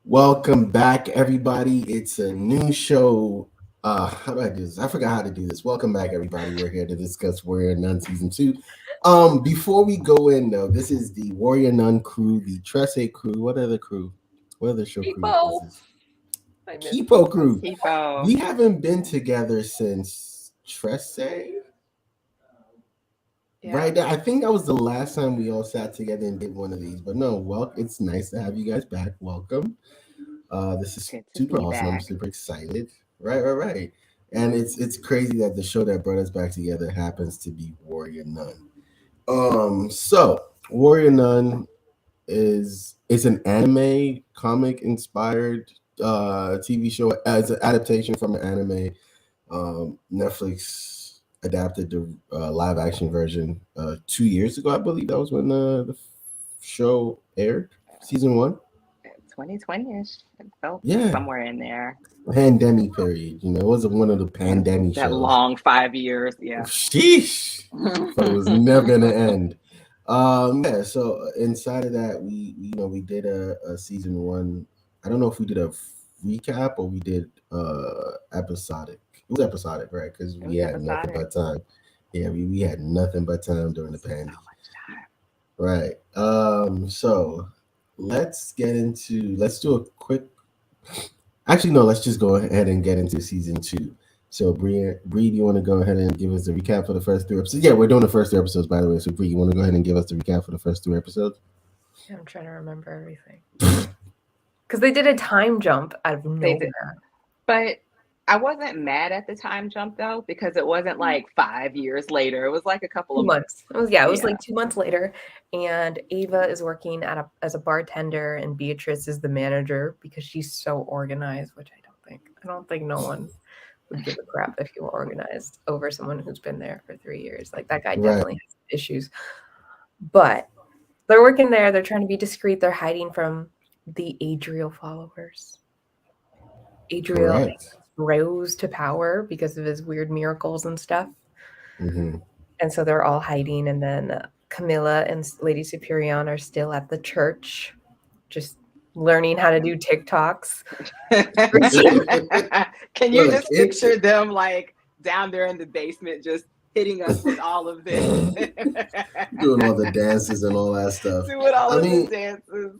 Welcome back, everybody. It's a new show. How do I do this? I forgot how to do this. Welcome back, everybody. We're here to discuss Warrior Nun Season 2. Before we go in, though, this is the Warrior Nun crew, the Tresse crew. What are the crew? What are the show crew? People. This is I miss Kipo crew. People. We haven't been together since Tresse. Right now, I think that was the last time we all sat together and did one of these. But no, it's nice to have you guys back. Welcome. This is Good to super be awesome. I'm back. super excited. Right. And it's crazy that the show that brought us back together happens to be Warrior Nun. So Warrior Nun is an anime comic inspired TV show as an adaptation from an anime. Netflix adapted the live action version 2 years ago, I believe. That was when the show aired, season 1. 2020ish. It felt Yeah. somewhere in there. Pandemic period. It wasn't one of the pandemic That shows. long 5 years. Yeah. Sheesh. But it was never gonna end. Yeah. So inside of that, we did a season 1. I don't know if we did a recap or we did episodic. It was episodic, right? Because we had nothing but time. Yeah, we had nothing but time during the pandemic. So much time. Right. So let's do a quick. Actually, no. Let's just go ahead and get into season 2. So, Bree, do you want to go ahead and give us the recap for the first 3 episodes? Yeah, we're doing the first 3 episodes, by the way. So, Bree, you want to go ahead and give us the recap for the first 3 episodes? Yeah, I'm trying to remember everything. Because they did a time jump out of nowhere. But I wasn't mad at the time jump though, because it wasn't like 5 years later. It was like a couple 2 of months. It was like 2 months later, and Ava is working as a bartender, and Beatrice is the manager because she's so organized, which I don't think no one would give a crap if you were organized over someone who's been there for 3 years. Like that guy definitely has issues. But they're working there. They're trying to be discreet. They're hiding from the Adriel followers. Adriel rose to power because of his weird miracles and stuff. Mm-hmm. And so they're all hiding. And then Camilla and Lady Superion are still at the church, just learning how to do TikToks. Can you just picture them like down there in the basement just hitting us with all of this? Doing all the dances and all that stuff. Doing all of the dances.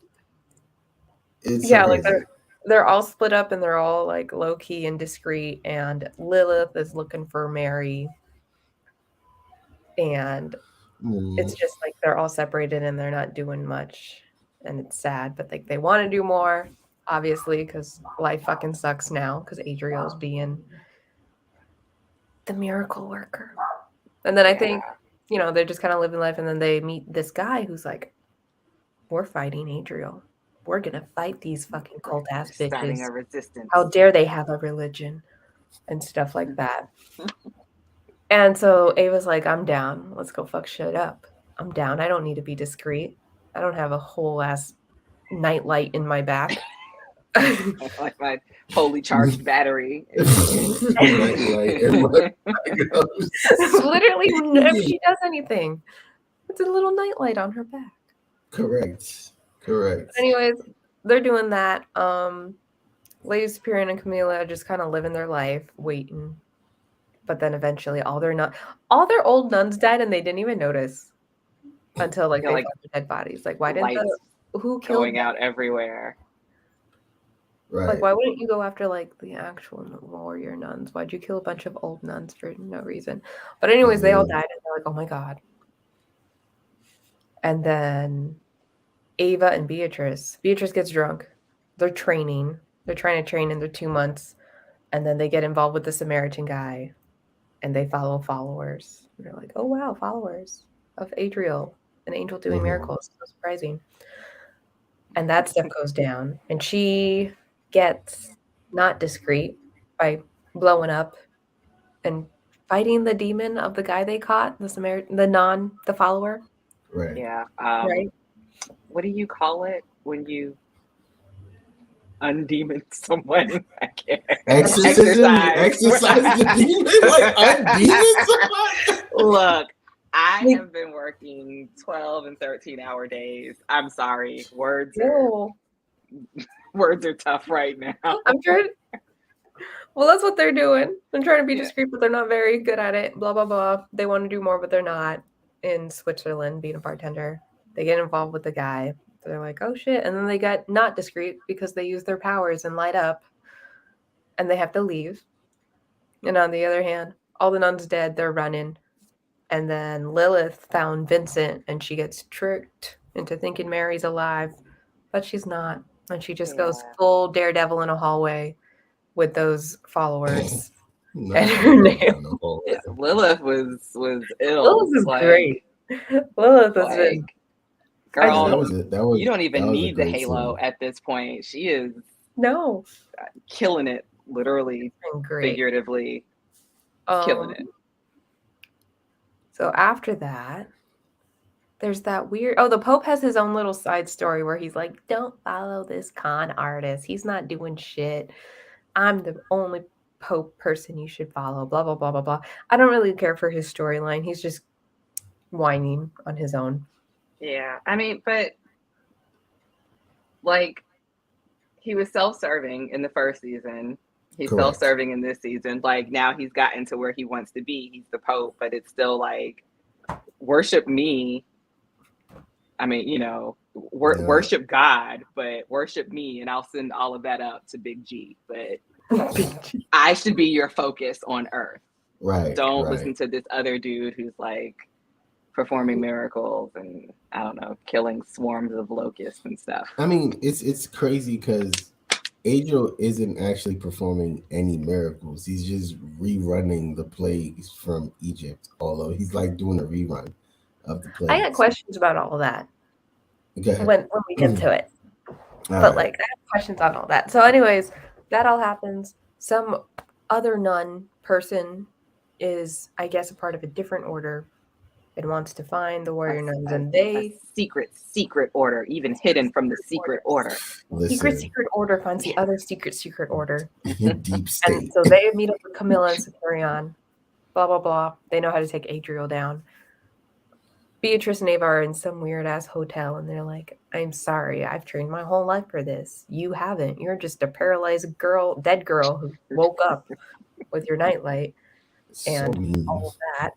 It's like they're all split up and they're all like low key and discreet. And Lilith is looking for Mary. And it's just like they're all separated and they're not doing much. And it's sad, but like they want to do more, obviously, because life fucking sucks now because Adriel's being the miracle worker. And then I think, they're just kind of living life, and then they meet this guy who's like, we're fighting Adriel. We're going to fight these fucking cult ass bitches. Starting a resistance. How dare they have a religion and stuff like that. And so Ava's like, I'm down. Let's go fuck shit up. I'm down. I don't need to be discreet. I don't have a whole ass nightlight in my back. Like my fully charged battery. Literally, if she does anything, it's a little nightlight on her back. Correct. Anyways, they're doing that. Lady Superior and Camilla are just kind of living their life, waiting. But then eventually all their old nuns died and they didn't even notice until they found the dead bodies. Like, why didn't who killed going out everywhere? Right. Like, why wouldn't you go after the actual warrior nuns? Why'd you kill a bunch of old nuns for no reason? But anyways, they all died and they're like, oh my God. And then Ava and Beatrice gets drunk. They're training. They're trying to train in their 2 months. And then they get involved with the Samaritan guy. And they follow followers. And they're like, oh wow, followers of Adriel, an angel doing miracles. So surprising. And that stuff goes down. And she gets not discreet by blowing up and fighting the demon of the guy they caught, the follower. Right. Yeah. Right. What do you call it when you undemon someone? I can't. Exercise the demon? Like undemon someone? Look, I have been working 12 and 13-hour days. I'm sorry. Words Words are tough right now. I'm trying. Well, that's what they're doing. They're trying to be Yeah. discreet, but they're not very good at it. Blah, blah, blah. They want to do more, but they're not. In Switzerland, being a bartender, they get involved with the guy. They're like, oh shit. And then they get not discreet because they use their powers and light up and they have to leave. And on the other hand, all the nuns dead, they're running. And then Lilith found Vincent and she gets tricked into thinking Mary's alive, but she's not. And she just goes Yeah. full daredevil in a hallway with those followers. Not And her nail. Yeah, Lilith was ill. Lilith is like, great. Lilith has Like, been girl, that was it. That was you don't that even was a need the great halo scene. at this point. She is no killing it, literally, been great. figuratively, killing it. So after that, there's that weird. Oh, the Pope has his own little side story where he's like, "Don't follow this con artist. He's not doing shit. I'm the only Pope person you should follow." Blah blah blah blah blah. I don't really care for his storyline. He's just whining on his own. Yeah, I mean, but like, he was self-serving in the first season. He's Correct. self-serving in this season. Like, now he's gotten to where he wants to be. He's the Pope, but it's still like, worship me. I mean, you know, Yeah. worship God, but worship me, and I'll send all of that up to Big G. But I should be your focus on Earth. Right. Don't right. listen to this other dude who's like performing miracles and, I don't know, killing swarms of locusts and stuff. I mean, it's crazy because Adriel isn't actually performing any miracles. He's just rerunning the plagues from Egypt. Although he's like doing a rerun of the plagues. I got questions about all of that Go ahead. when we get to it. All But right. like, I have questions on all that. So, anyways, that all happens. Some other nun person is, I guess, a part of a different order and wants to find the warrior nuns, and a secret order, even hidden from the secret order. Listen, secret order finds the other secret order. deep state. And so they meet up with Camilla and Centurion. Blah blah blah. They know how to take Adriel down. Beatrice and Ava are in some weird ass hotel, and they're like, "I'm sorry, I've trained my whole life for this. You haven't. You're just a paralyzed girl, dead girl who woke up with your nightlight So and mean. all of that."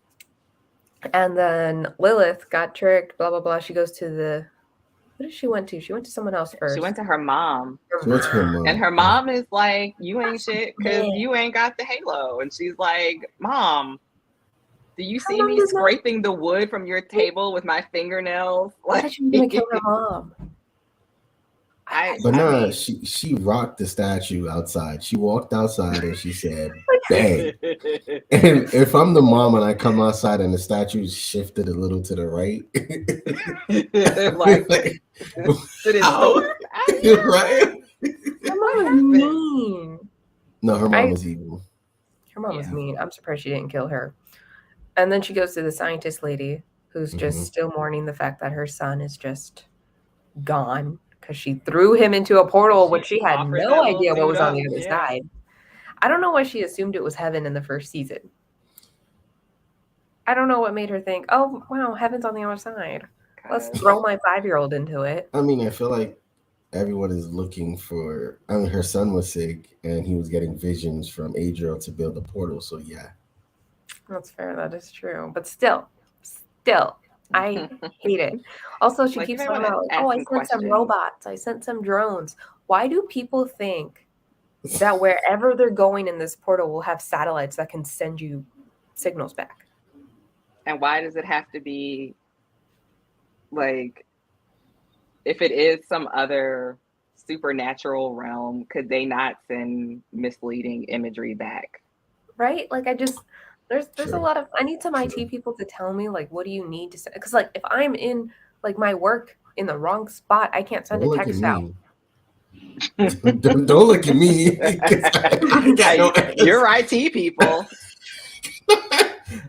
And then Lilith got tricked. Blah blah blah. She goes to the. What did she went to? She went to someone else first. She went to her mom. So what's her mom? And her mom is like, "You ain't shit because you ain't got the halo." And she's like, "Mom, do you see me scraping the wood from your table with my fingernails?" Why did she gonna kill her mom? But no, she rocked the statue outside. She walked outside and she said, "Bang!" And if I'm the mom and I come outside and the statue shifted a little to the right, like, did it ow. Right? Her mom was mean. No, her mom was evil. Her mom was mean. I'm surprised she didn't kill her. And then she goes to the scientist lady who's just still mourning the fact that her son is just gone because she threw him into a portal when she had no idea what was on the other side. I don't know why she assumed it was heaven in the first season. I don't know what made her think, "Oh, wow, heaven's on the other side. Let's throw my 5-year-old into it." I mean, I feel like everyone is looking for. I mean, her son was sick and he was getting visions from Adriel to build a portal. So yeah, that's fair. That is true. But still, I hate it. Also, she keeps talking about, "Oh, I sent some robots. I sent some drones." Why do people think that wherever they're going in this portal will have satellites that can send you signals back? And why does it have to be like, if it is some other supernatural realm, could they not send misleading imagery back? Right? Like, there's a lot of, I need some IT people to tell me, like, what do you need to send? Because, like, if I'm in, like, my work in the wrong spot, I can't send a text out. Don't look at me. You're IT people.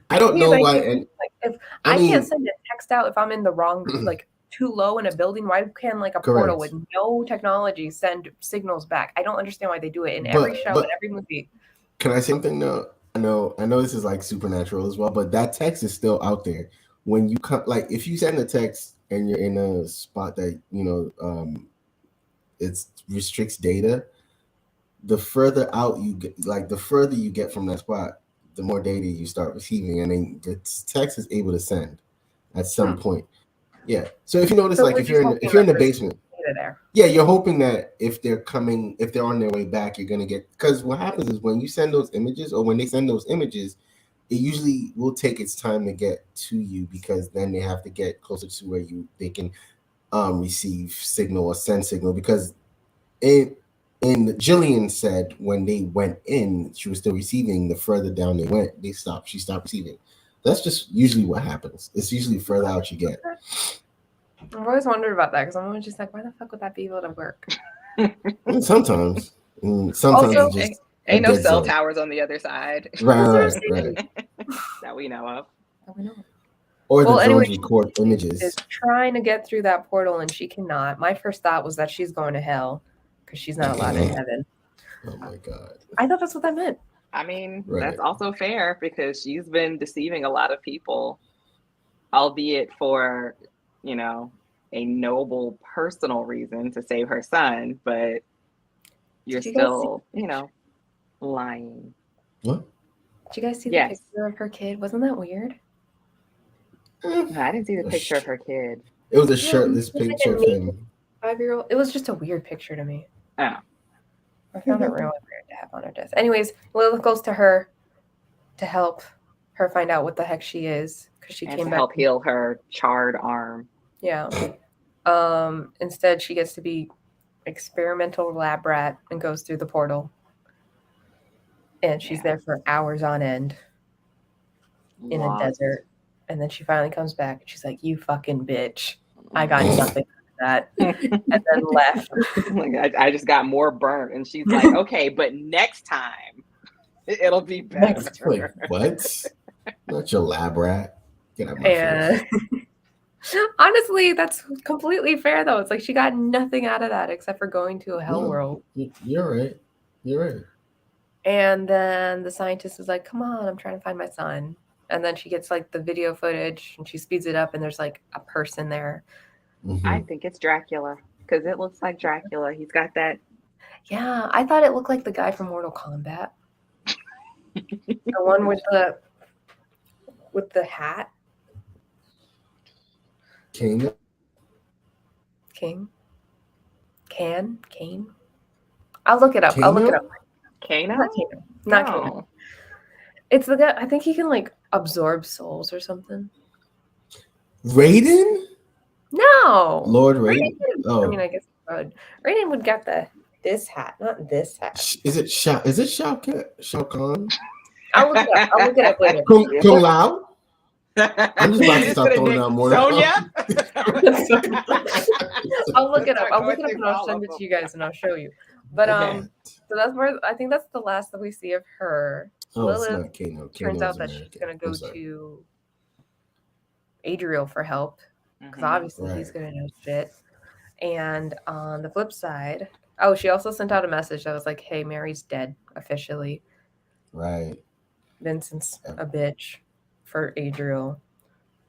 I don't know why. And like, if I can't send a text out if I'm in the wrong, like, too low in a building, why can like a portal with no technology send signals back? I don't understand why they do it in every show, in every movie. Can I say something though? I know this is like supernatural as well, but that text is still out there. When you come, like, if you send a text and you're in a spot that it restricts data. The further out you get, like the further you get from that spot, the more data you start receiving, and then the text is able to send at some point. Yeah. So if you notice, So like we're if you're just in hoping if you're in that the there's basement, data there. yeah, you're hoping that if they're on their way back, you're gonna get, because what happens is when you send those images, or when they send those images, it usually will take its time to get to you, because then they have to get closer to where they can receive signal or send signal, because it and Jillian said when they went in, she was still receiving. The further down they went, she stopped receiving. That's just usually what happens. It's usually further out you get. I've always wondered about that because I'm always just like, why the fuck would that be able to work? Sometimes Also, it's just a ain't no dead cell zone. towers on the other side Right. that we know of. That we know of. Or Well, the anyway, drones record is images. trying to get through that portal and she cannot. My first thought was that she's going to hell because she's not allowed in heaven. Oh my god. I thought that's what that meant. I mean, Right. that's also fair because she's been deceiving a lot of people, albeit for, you know, a noble personal reason to save her son, but you're still, you know, lying. What? Did you guys see the Yes. picture of her kid? Wasn't that weird? I didn't see the picture of her kid. It was a Yeah, shirtless it was like picture a of him. 5-year-old. It was just a weird picture to me. Oh. I found it really weird to have on her desk. Anyways, Lilith goes to her to help her find out what the heck she is because she And came to back. help heal her charred arm. Yeah. Instead, she gets to be experimental lab rat and goes through the portal. And she's there for hours on end in a desert. And then she finally comes back and she's like, you fucking bitch. I got nothing out of that. And then left. Like, I just got more burnt. And she's like, okay, but next time it'll be better. Like, what? Not your lab rat. Get out my And honestly, that's completely fair though. It's like she got nothing out of that except for going to a hell world. You're right. You're right. And then the scientist is like, come on, I'm trying to find my son. And then she gets like the video footage and she speeds it up and there's like a person there. Mm-hmm. I think it's Dracula because it looks like Dracula. He's got that. Yeah, I thought it looked like the guy from Mortal Kombat. The one with the hat. King. I'll look it up. Kano? I'll look it up. Kano? Not Kano. It's the guy. I think he can like absorb souls or something. Raiden? No. Lord Raiden? I mean, I guess Raiden would get this hat, not this hat. Is it Shao Kahn? I'll look it up later. Kung Lao? I'm just about to start throwing out more. Sonya? I'll look it up. And I'll send it to you guys and I'll show you. But so that's where I think that's the last that we see of her. Oh, Lilith, it's not Kano. turns out that she's gonna go to Adriel for help because obviously he's gonna know shit. And on the flip side, she also sent out a message that was like, "Hey, Mary's dead officially." Right. Vincent's a bitch for Adriel.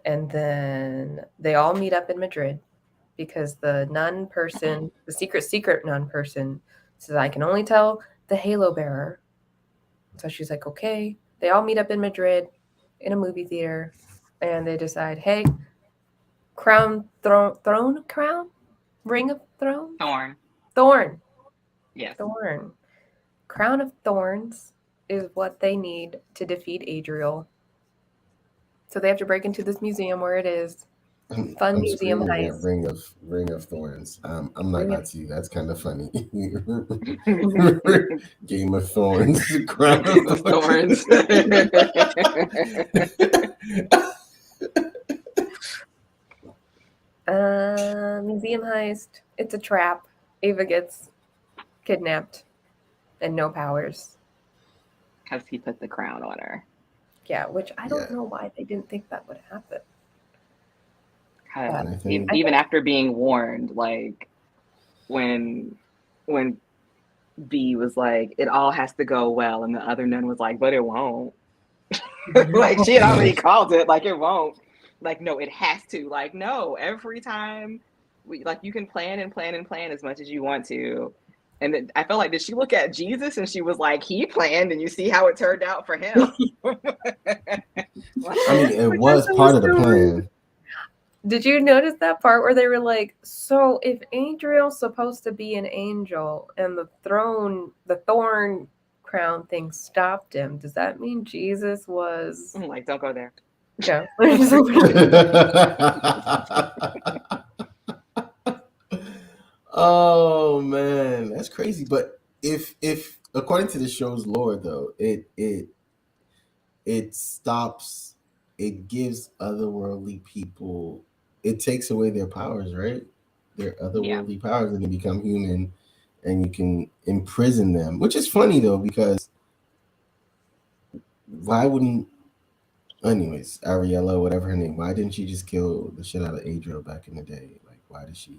And then they all meet up in Madrid because the nun person, the secret nun person, says, I can only tell the Halo bearer. So she's like, okay. They all meet up in Madrid in a movie theater and they decide, hey, crown? Ring of Thorn? Thorn. Yes. Thorn. Crown of Thorns is what they need to defeat Adriel. So they have to break into this museum where it is. Fun museum heist. Ring of Thorns. I'm not gonna see you. That's kind of funny. Game of Thorns. Crown of Thorns. Museum heist. It's a trap. Ava gets kidnapped and no powers. Because he put the crown on her. Yeah, which I don't know why they didn't think that would happen. Even after being warned, like when B was like, it all has to go well, and the other nun was like, but it won't. Like she had already called it, like it won't. Like, no, it has to. Like, no, every time like you can plan and plan and plan as much as you want to. And then I felt like, did she look at Jesus and she was like, he planned and you see how it turned out for him? I mean, it was That part of the so rude. plan. Did you notice that part where they were like, so if Adriel's supposed to be an angel and the thorn crown thing stopped him, does that mean Jesus was I'm like, don't go there. no? Oh man, that's crazy. But if according to the show's lore though, it stops, it gives otherworldly people, it takes away their powers, right? Their Yeah. otherworldly powers, and they become human, and you can imprison them. Which is funny though, because why wouldn't, anyways, Ariella, whatever her name, why didn't she just kill the shit out of Adriel back in the day? Like, why did she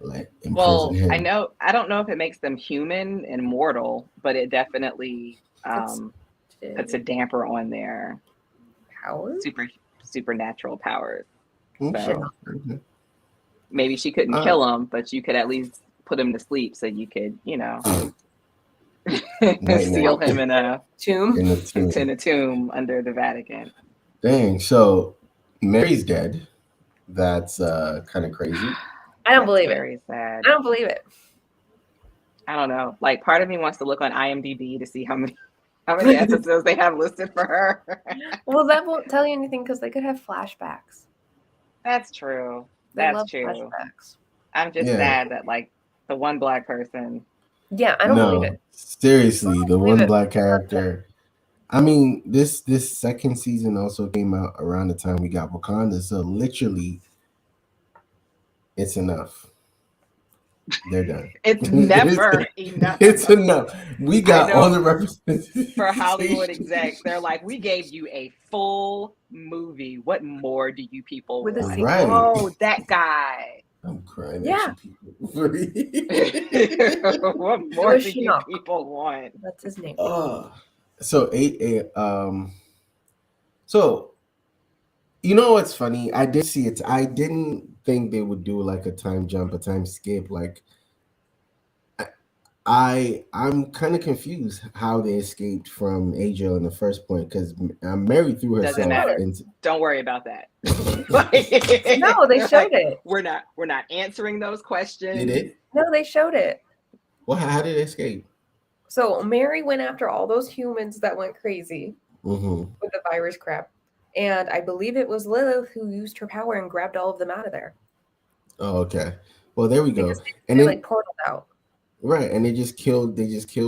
like imprison Well, him? I don't know if it makes them human and mortal, but it definitely puts a damper on their powers? supernatural powers. Okay. So Okay. maybe she couldn't kill him, but you could at least put him to sleep so you could, seal him in a tomb. in a tomb under the Vatican. Dang. So Mary's dead. That's kind of crazy. I don't believe it. Very sad. I don't believe it. I don't know. Like, part of me wants to look on IMDb to see how many episodes they have listed for her. Well, that won't tell you anything because they could have flashbacks. That's true. They That's love true. flashbacks. I'm just sad that like the one black person. Yeah, I don't believe it. Seriously, the one black character. I mean, this second season also came out around the time we got Wakanda, so literally, it's enough. They're done. It's never enough. It's enough. We got all the representation for Hollywood execs. They're like, we gave you a full movie. What more do you people With want? Right. Oh, that guy. I'm crying. Yeah. What more do you people want? That's his name. So so you know what's funny? I did see it. I didn't think they would do like a time jump, a time skip. Like I'm kind of confused how they escaped from Adriel in the first point, because Mary threw herself into. Don't worry about that. No, they showed it. We're not answering those questions. Did it? No, they showed it. Well, how did they escape? So Mary went after all those humans that went crazy with the virus crap. And I believe it was Lilith who used her power and grabbed all of them out of there. Oh, okay. Well, there we go. And they like portaled out. Right, and they just killed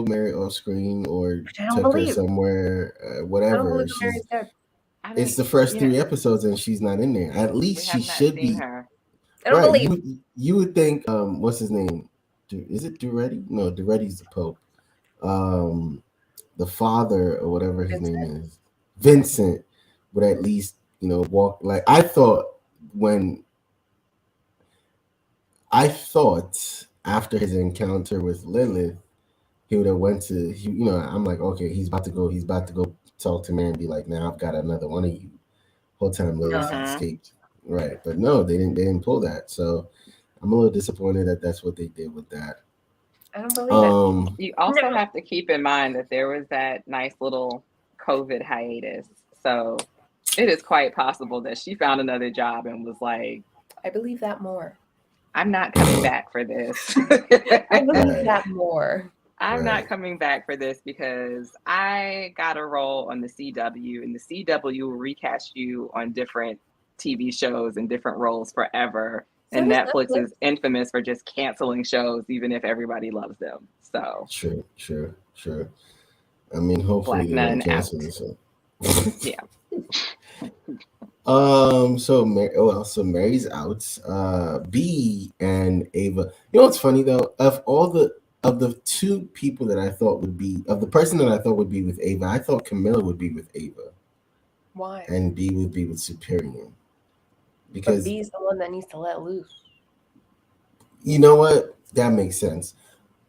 Mary off screen or took her somewhere, whatever. Mary's dead. It's the first 3 episodes and she's not in there. At least she should be. Her. I don't believe. You would think, what's his name? Is it Duretti? No, Duretti's the Pope. The father or whatever his name is, Vincent, would at least walk. Like I thought after his encounter with Lilith, he would have went to. I'm like, okay, he's about to go talk to Mary and be like, now I've got another one of you. Whole time Lilith escaped. Right, but no, they didn't pull that. So I'm a little disappointed that that's what they did with that. I don't believe it. You also have to keep in mind that there was that nice little COVID hiatus. So it is quite possible that she found another job and was like, I believe that more. I'm not coming back for this. I believe that more. I'm not coming back for this because I got a role on the CW, and the CW will recast you on different TV shows and different roles forever. So and Netflix is infamous for just canceling shows, even if everybody loves them. So true. I mean, hopefully they don't cancel this. Yeah. So Mary's out. B and Ava. You know what's funny though? Of the 2 people that I thought would be, of the person that I thought would be with Ava, I thought Camilla would be with Ava. Why? And B would be with Superior. Because B is the one that needs to let loose. You know what? That makes sense.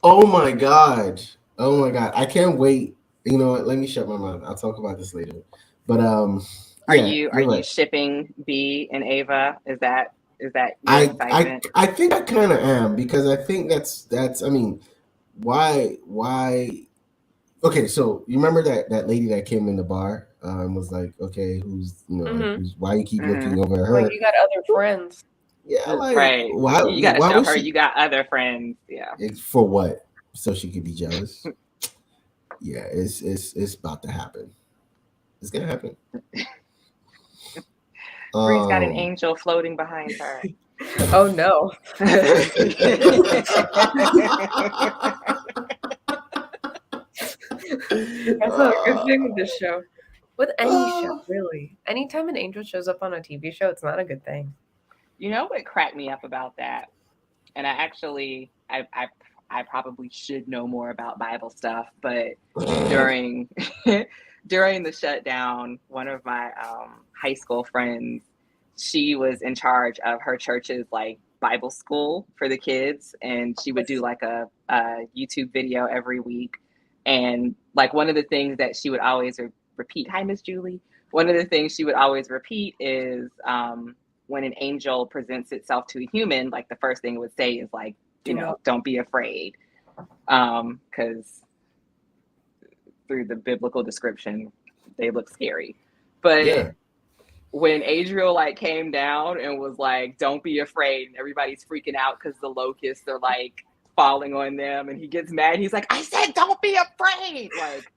Oh my god! I can't wait. You know what? Let me shut my mouth. I'll talk about this later. But are you shipping B and Ava? Is that Is that your excitement? I think I kind of am, because I think that's I mean, why okay, so you remember that lady that came in the bar, was like, okay, who's, you know, like, Mhm. who's, why you keep looking Mhm. over at Like, her? you got other friends. Yeah, like, Right. You got to why show was her she, you got other friends. Yeah. for what? So she could be jealous? Yeah, it's about to happen. It's gonna happen. Bree's got an Um, angel floating behind her. Oh no. That's not a good thing with this show. With any show, really. Anytime an angel shows up on a TV show, it's not a good thing. You know what cracked me up about that? And I probably should know more about Bible stuff, but during during the shutdown, one of my high school friends, she was in charge of her church's like Bible school for the kids, and she would do like a YouTube video every week. And like one of the things that she would always repeat, hi Miss Julie. One of the things she would always repeat is when an angel presents itself to a human, like the first thing it would say is like, you know, don't be afraid, because through the biblical description, they look scary. But yeah. when Adriel like came down and was like, "Don't be afraid," and everybody's freaking out because the locusts are like falling on them, and he gets mad. He's like, "I said, don't be afraid!" Like,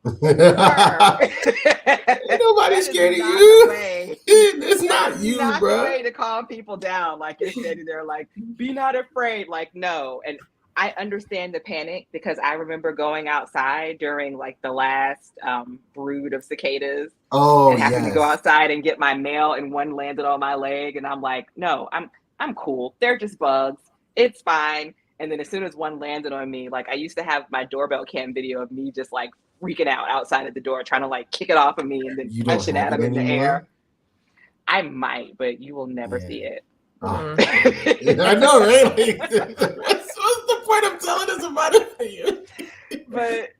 Ain't nobody scared of not you. the way. It's not you, Not bro. the way to calm people down. Like you're standing there, like, "Be not afraid." Like, no. And I understand the panic because I remember going outside during like the last brood of cicadas Oh and having to go yes. outside and get my mail, and one landed on my leg, and I'm like, no, I'm cool. They're just bugs. It's fine. And then as soon as one landed on me, like I used to have my doorbell cam video of me just like freaking out outside of the door, trying to like kick it off of me and then You don't punch it have at it him in the anymore? air. I might, but you will never Yeah. see it. Oh, I know, right? Like, what's the point of telling us about it for you? But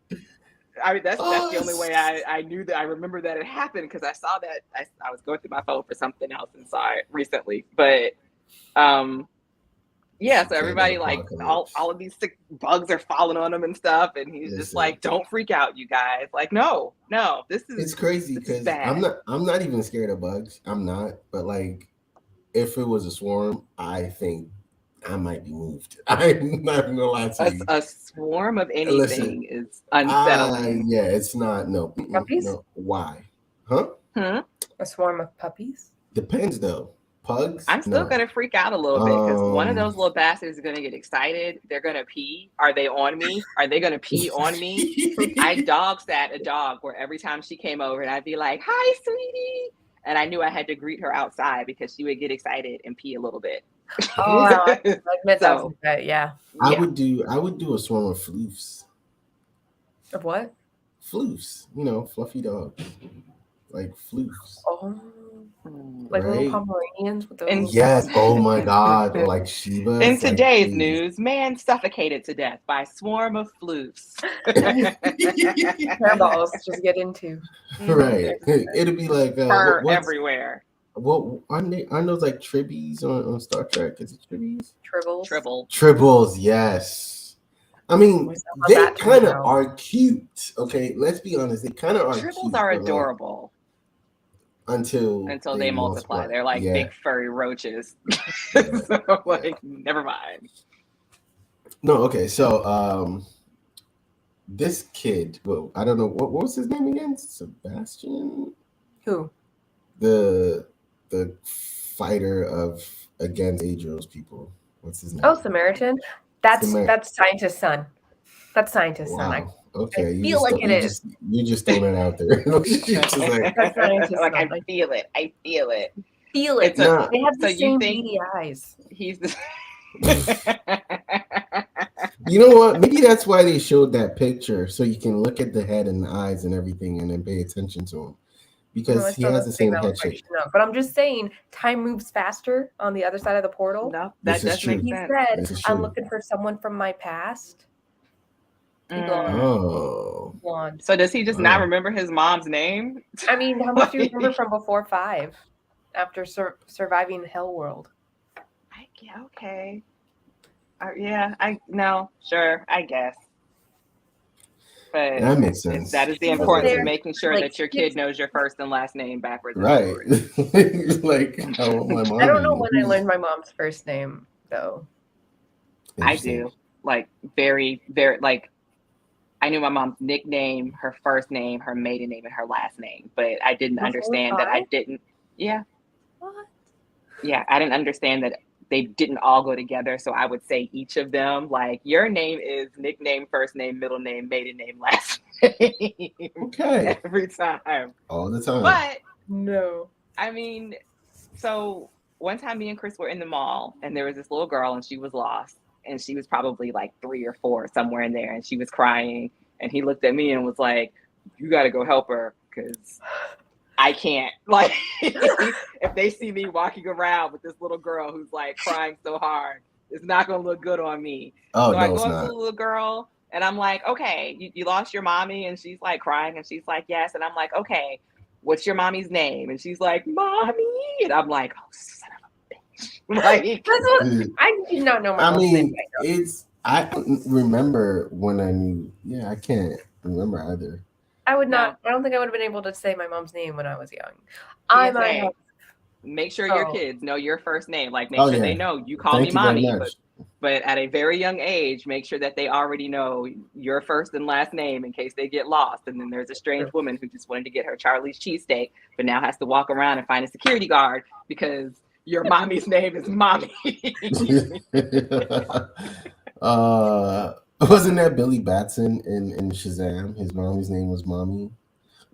I mean, that's the only way I knew that. I remember that it happened because I saw that. I was going through my phone for something else and saw it recently. But yeah, so everybody like all of these sick bugs are falling on him and stuff, and he's just like, "Don't freak out, you guys." Like, no, this is, it's crazy because I'm not even scared of bugs. I'm not, but like if it was a swarm, I think I might be moved. I'm not gonna lie to you. A swarm of anything is unsettling. Yeah, it's not. No, puppies? No. Why? Huh? A swarm of puppies? Depends though. Pugs? I'm still gonna freak out a little bit because one of those little bastards is gonna get excited. They're gonna pee. Are they on me? Are they gonna pee on me? I dog sat a dog where every time she came over and I'd be like, "Hi, sweetie," and I knew I had to greet her outside because she would get excited and pee a little bit. Oh, I admit So, that. Yeah. I would do a swarm of floofs. Of what? Floofs, you know, fluffy dogs, like floofs. Oh, like little Pomeranians with those. Yes. Oh my God. Or like Shiba. In today's news, man suffocated to death by swarm of floofs. Hairballs just get into. Right. It'll be like fur everywhere. What aren't those like tribbies on Star Trek? Is it tribbies? Tribbles. Yes. I mean, they kind of are cute. Okay, let's be honest. They kind of are. Tribbles cute, are adorable. Until they multiply. They're like big furry roaches. So like, never mind. No, okay. So this kid, well, I don't know what was his name again? Sebastian? Who? The fighter against Adriel's people. What's his name? Oh, Samaritan. That's scientist's son. That's scientist's son. Okay, I feel like it is. You just throwing it out there. Like, I feel it. I feel it. Feel it. They have the same beady eyes. He's the. You know what? Maybe that's why they showed that picture, so you can look at the head and the eyes and everything, and then pay attention to him, because he has the same head shape. But I'm just saying, time moves faster on the other side of the portal. No, that does make sense. He said, "I'm looking for someone from my past." Blonde. So does he just not remember his mom's name? I mean, how much do you remember from before 5? After surviving Hell World? I yeah, okay. Yeah, I no, sure, I guess. But That makes sense. that is the She was importance of there, making sure like that your kid knows your first and last name backwards and Right. forwards. Like how my I mom don't know be. when I learned my mom's first name though. I Interesting. do. Like very, very like I knew my mom's nickname, her first name, her maiden name, and her last name, but I didn't Before understand that I 5? didn't. Yeah, What? yeah, I didn't understand that they didn't all go together. So I would say each of them, like your name is nickname, first name, middle name, maiden name, last name, Okay. every time. All the time. But No. I mean, so one time me and Chris were in the mall and there was this little girl and she was lost and she was probably like 3 or 4 somewhere in there and she was crying and he looked at me and was like, "You got to go help her because I can't." Like, if they see me walking around with this little girl who's like crying so hard, it's not going to look good on me. Oh So I no, go it's up to the not. little girl and I'm like, "Okay, you lost your mommy?" And she's like crying and she's like, "Yes." And I'm like, "Okay, what's your mommy's name?" And she's like, "Mommy." And I'm like, "Oh, son of a bitch." Like, That's what I did not know my I mom's name. mean, I don't remember when I knew. Yeah, I can't remember either. I would no, not. I don't think I would have been able to say my mom's name when I was young. I might PSA, have. make sure your Oh, kids know your first name. Like, make Oh sure they yeah. know you call me Thank you very mommy, much. but at a very young age, make sure that they already know your first and last name in case they get lost. And then there's a strange woman who just wanted to get her Charlie's cheesesteak, but now has to walk around and find a security guard because your mommy's name is mommy. uh, wasn't that Billy Batson in Shazam? His mommy's name was Mommy.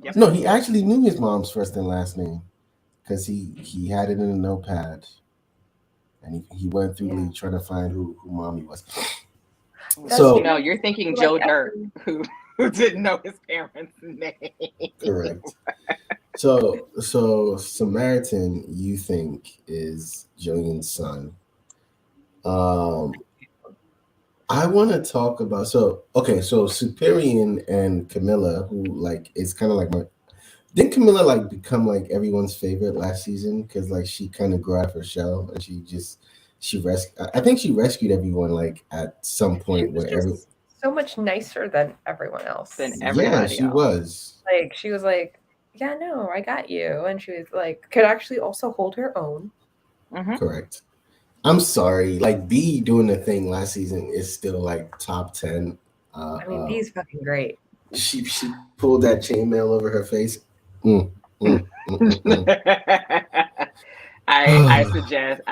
Yep. No, he actually knew his mom's first and last name because he had it in a notepad and he went through Yeah. trying to find who mommy was. that's So No, you're thinking like Joe Dirt, who didn't know his parents' name. correct. So Samaritan, you think is Jillian's son. Um, I want to talk about so Superior and Camilla, who like is kind of like my didn't Camilla like become like everyone's favorite last season because like she kind of grew out of her shell and she rescued. I think she rescued everyone like at some she point was where every just so much nicer than everyone else. Than yeah everybody she else. was Like she was like, "Yeah, no, I got you," and she was like, could actually also hold her own. Mm-hmm. correct. I'm sorry, like B doing the thing last season is still like top 10. I mean, B's fucking great. She pulled that chainmail over her face. Mm, mm, I mm. suggest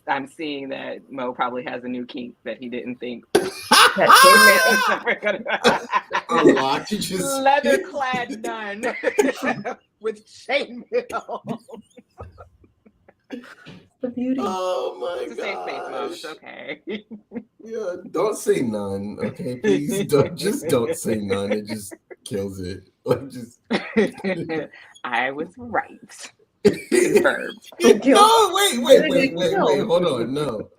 I'm seeing that Mo probably has a new kink that he didn't think That chainmail. was ever gonna Unlocked. You just leather clad nun with chainmail. The beauty. Oh my It's a safe space, Mo. It's gosh. okay. Yeah, don't say none, okay? Please don't say none. It just kills it. Like just I was right. no, Confirmed. wait. Hold on. No.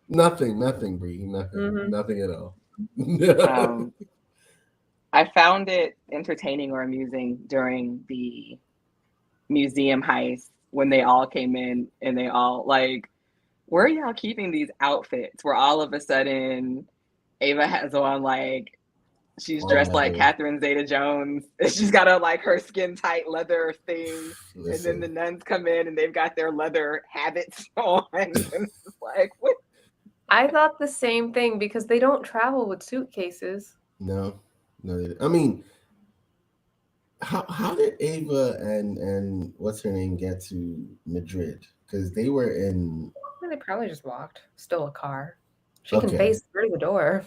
Nothing, Bree. Mm-hmm. Nothing at all. Um, I found it entertaining or amusing during the museum heist when they all came in and they all like, where are y'all keeping these outfits? Where all of a sudden Ava has on like she's All dressed like leather. Catherine Zeta-Jones. And she's got a like her skin tight leather thing. And then the Listen, nuns come in and they've got their leather habits on. And it's like, what? I thought the same thing because they don't travel with suitcases. no. I mean, how did Ava and what's her name get to Madrid? Because they were in Well, they probably just walked. Still a car. She can okay, face through the door.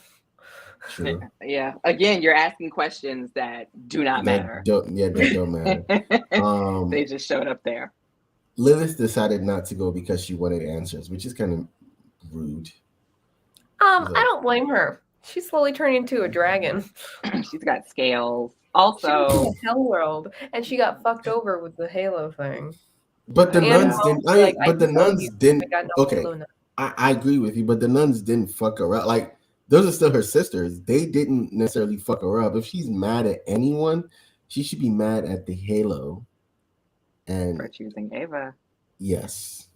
true. Yeah. Again, you're asking questions that do not matter. That don't matter. They just showed up there. Lilith decided not to go because she wanted answers, which is kind of rude. I don't blame her. She's slowly turning into a dragon. She's got scales. She was in Also, the hell world, and she got fucked over with the Halo thing. But the And nuns Yeah. didn't. like, But the can tell nuns you, didn't. I got no Okay, Halo now. I agree with you, but the nuns didn't fuck her up. Like those are still her sisters. They didn't necessarily fuck her up. If she's mad at anyone, she should be mad at the Halo. for And choosing Ava. yes,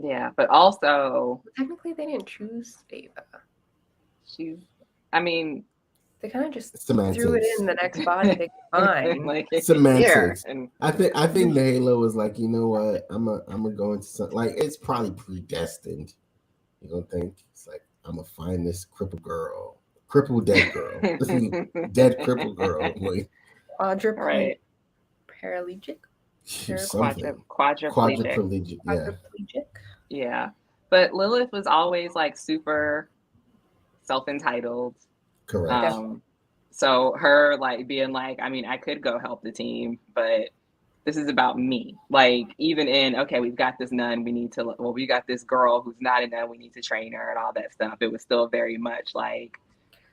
Yeah, but also Technically, they didn't choose Ava. I mean, They kind of just Semantics. threw it in the next body they could find. like Semantics. here, and I think the Halo was like, you know what? I'm gonna go into something like it's probably predestined. You don't think it's like I'm gonna find this crippled dead girl, dead crippled girl, like right, Paraplegic. something quadriplegic. Yeah, Yeah, but Lilith was always like super self-entitled. correct. So her like being like, I mean, I could go help the team, but this is about me. Like, even in, okay, we've got this nun, we got this girl who's not a nun, we need to train her and all that stuff. It was still very much like,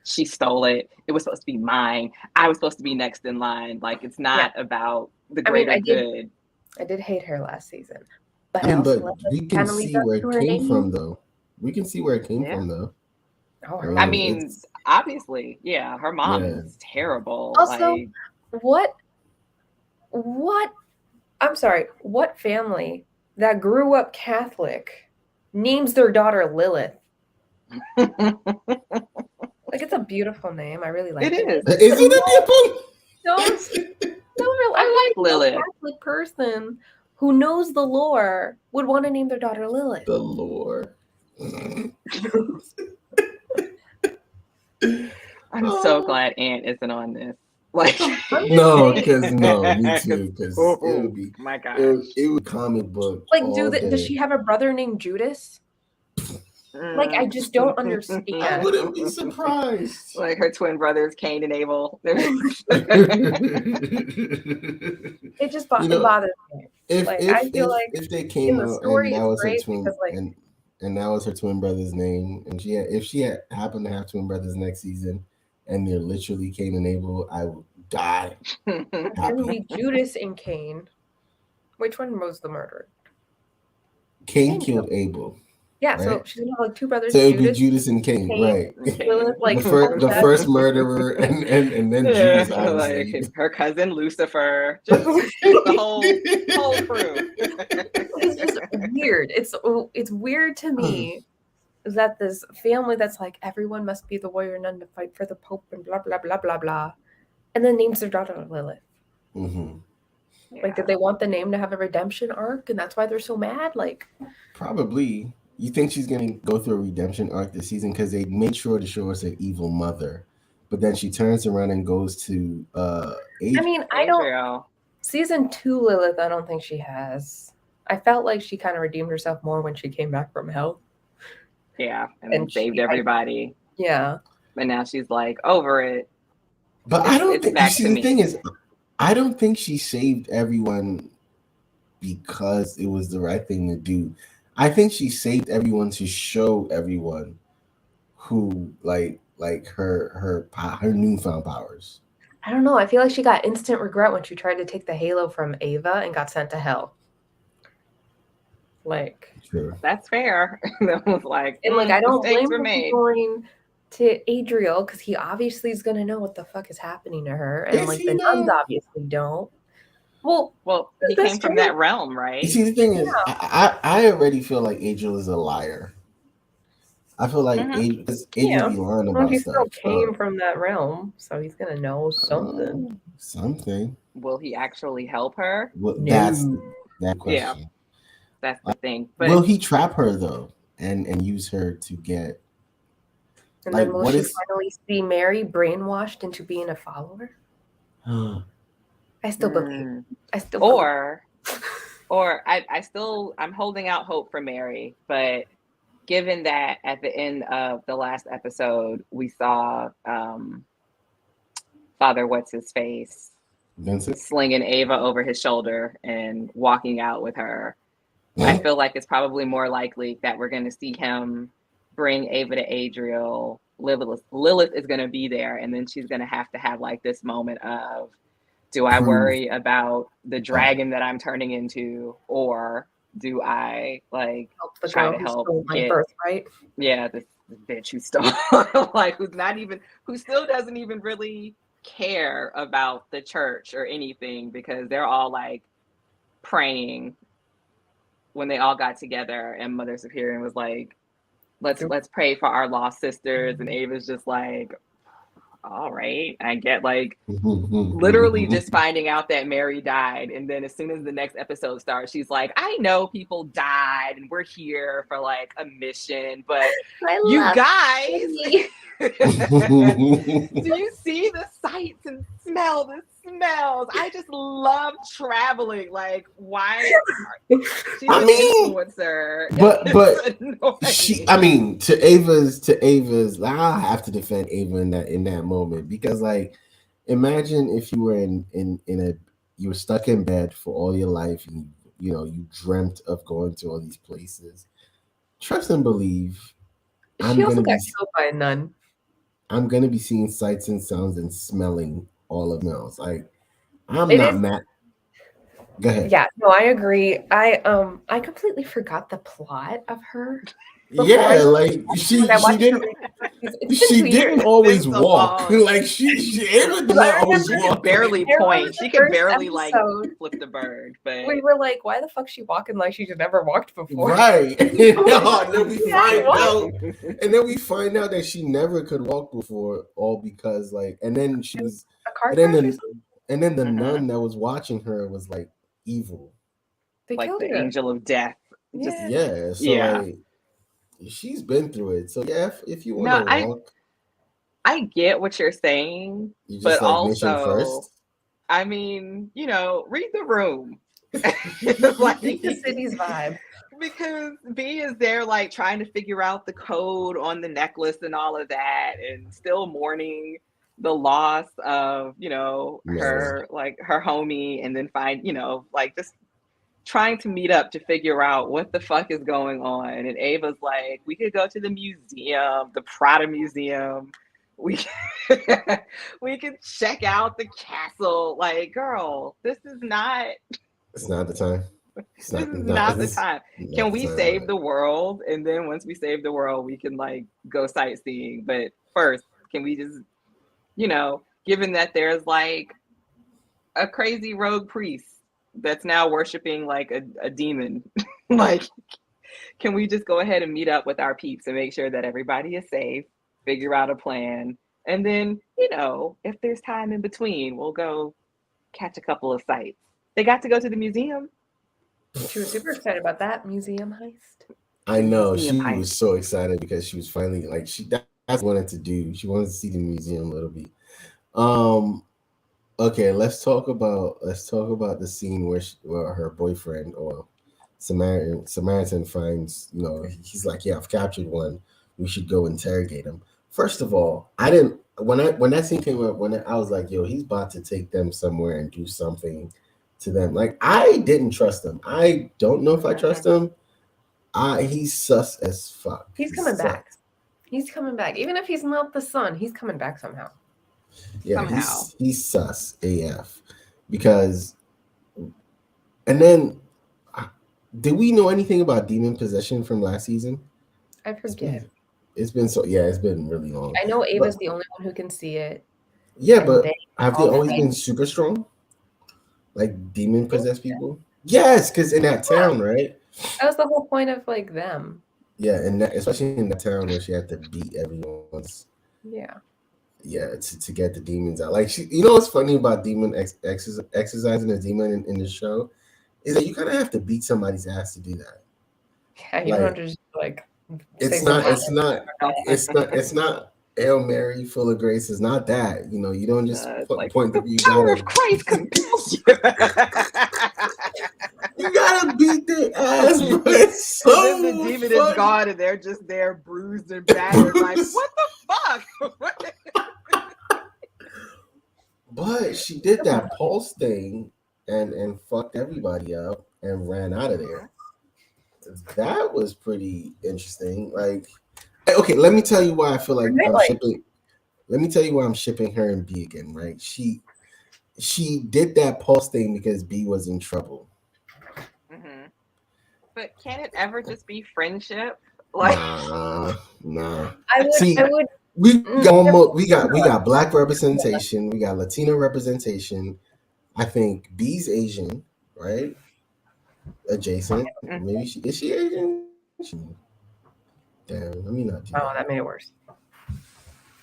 she stole it. It was supposed to be mine. I was supposed to be next in line. Like, it's not about the greater good. I did hate her last season. But I mean, but also we can see where it came from, though. We can see where it came from, though. Oh, I mean, obviously, yeah, her mom is terrible. Also, like, what? I'm sorry. What family that grew up Catholic names their daughter Lilith? Like, it's a beautiful name. I really like it. It is. Is it a beautiful? No, I like Lilith. No Catholic person who knows the lore would want to name their daughter Lilith. The lore. I'm so glad Aunt isn't on this. Like, no, because me too. Because it would be my God. It would comic book. Like, does she have a brother named Judas? Like, I just don't understand. I wouldn't be surprised. Like her twin brothers, Cain and Abel. It just bothers me. If they came out and that was her twin, and that was her twin brother's name, and if she had happened to have twin brothers next season, and they're literally Cain and Abel, I would die. It's gonna be Judas and Cain. Which one was the murderer? Cain killed Abel. Yeah, right? So she's gonna have like two brothers. So it'd be Judas and Cain, right? Like the first murderer, and then Judas. Obviously. Like her cousin Lucifer, just the whole crew. It's just weird. It's weird to me that this family that's like everyone must be the warrior nun to fight for the Pope and blah blah blah blah blah, and then names their daughter Lilith. Mm-hmm. Like, did they want the name to have a redemption arc, and that's why they're so mad? Like, probably. You think she's going to go through a redemption arc this season because they made sure to show us an evil mother, but then she turns around and goes to I mean, I don't. Season 2 Lilith, I don't think she has. I felt like she kind of redeemed herself more when she came back from hell. Yeah, and saved everybody. Yeah, but now she's like over it. But I don't think. See, the thing is, I don't think she saved everyone because it was the right thing to do. I think she saved everyone to show everyone who like her newfound powers. I don't know. I feel like she got instant regret when she tried to take the halo from Ava and got sent to hell. Like, sure, that's fair. That was like, and like I don't blame her for going to Adriel because he obviously is going to know what the fuck is happening to her, and like the nuns obviously don't. Well, he came from that realm, right? You see, the thing is, I already feel like Angel is a liar. I feel like Angel be lying about he stuff. Still came from that realm, so he's gonna know something. Something. Will he actually help her? Well, that's that question. Yeah, that's the thing. But will he trap her though, and use her to get? And then will she finally see Mary brainwashed into being a follower? I still believe. I'm holding out hope for Mary, but given that at the end of the last episode we saw Father what's his face Vincent slinging Ava over his shoulder and walking out with her, I feel like it's probably more likely that we're going to see him bring Ava to Adriel. Lilith is going to be there, and then she's going to have like this moment of, do I worry about the dragon that I'm turning into, or do I like try to help get birthright? Yeah, this bitch who stole like who still doesn't even really care about the church or anything, because they're all like praying when they all got together and Mother Superior was like, let's Yep. let's pray for our lost sisters, and Ava's just like, all right, I get, like, literally just finding out that Mary died, and then as soon as the next episode starts, she's like, I know people died and we're here for like a mission, but I you love guys Amy. do you see the sights and smell the smells? I just love traveling. Like, why? She's I an mean, influencer. but It's annoying. I mean, to Ava's, I have to defend Ava in that moment, because like, imagine if you were you were stuck in bed for all your life, and you dreamt of going to all these places. Trust and believe, She I'm also gonna got be killed by a nun. I'm gonna be seeing sights and sounds and smelling all of smells. Like, I'm It not is, mad. Go ahead. yeah, no, I agree. I completely forgot the plot of her before Yeah, like when I she watched her. didn't It's been she 2 years. didn't always It's been so walk. long. Like she Ava did Well, I not always She remember, could walk. barely I remember point. the She could first barely like episode. flip the bird, but We were like, why the fuck's she walking like she's never walked before? Right. and then we Yeah, find what? out and then we find out that she never could walk before, all because like, and then she was A car and then crash or the something? and then the Mhm. nun that was watching her was like evil. They like killed the her. angel of death. Just Yeah. Yeah. So yeah. like, she's been through it. So yeah, if you want No, to walk, I get what you're saying, you but just like mission also, first. I mean, read the room. Like the city's vibe. Because B is there like trying to figure out the code on the necklace and all of that, and still mourning the loss of, Mary. her homie, and then like just trying to meet up to figure out what the fuck is going on. And Ava's like, we could go to the museum, the Prada Museum. We we could check out the castle. Like, girl, this is not It's not the time. It's this not, is not not the it's time. not Can the we time. save the world? And then once we save the world, we can like go sightseeing. But first, can we just, given that there's like a crazy rogue priest that's now worshiping like a demon, like, can we just go ahead and meet up with our peeps and make sure that everybody is safe, figure out a plan, and then, if there's time in between, we'll go catch a couple of sights. They got to go to the museum. She was super excited about that museum heist. I know Museum she heist. was so excited because she was finally like that's what she wanted to do. She wanted to see the museum a little bit. Um. Okay, let's talk about the scene where her boyfriend, or Samaritan finds, he's like, yeah, I've captured one. We should go interrogate him. First of all, I didn't when that scene came up, I was like, yo, he's about to take them somewhere and do something to them. Like, I didn't trust him. I don't know if I trust him. He's sus as fuck. He's coming back. He's coming back. Even if he's not the son, he's coming back somehow. Yeah, Somehow. he's sus AF, because, and then, did we know anything about demon possession from last season? I forget. It's been really long. I know Ava's the only one who can see it. Yeah, and but they have they all always fight. been super strong? Like demon possessed people? Yes, because in that town, right? That was the whole point of like them. Yeah, and especially in that town where she had to beat everyone's. Yeah. Yeah, to get the demons out. Like, you know what's funny about demon exercising a demon in the show is that you kind of have to beat somebody's ass to do that. Yeah, you don't have to just like. It's say not. something. It's not Hail Mary, full of grace. It's not that. You don't just Like, point the. the You power gotta. of Christ compels you. You gotta beat their ass, bro. It's so And then the demon is funny. gone, and they're just there, bruised and battered. Like, what the fuck? But she did that pulse thing and fucked everybody up and ran out of there. That was pretty interesting. Like, okay, let me tell you why I feel like I'm shipping. Let me tell you why I'm shipping her and B again. Right? She did that pulse thing because B was in trouble. Mm-hmm. But can it ever just be friendship? Like, nah. I would. We got black representation. We got Latino representation. I think B's Asian, right? adjacent. Maybe she Asian? Damn, let me not do Oh, that. that made it worse.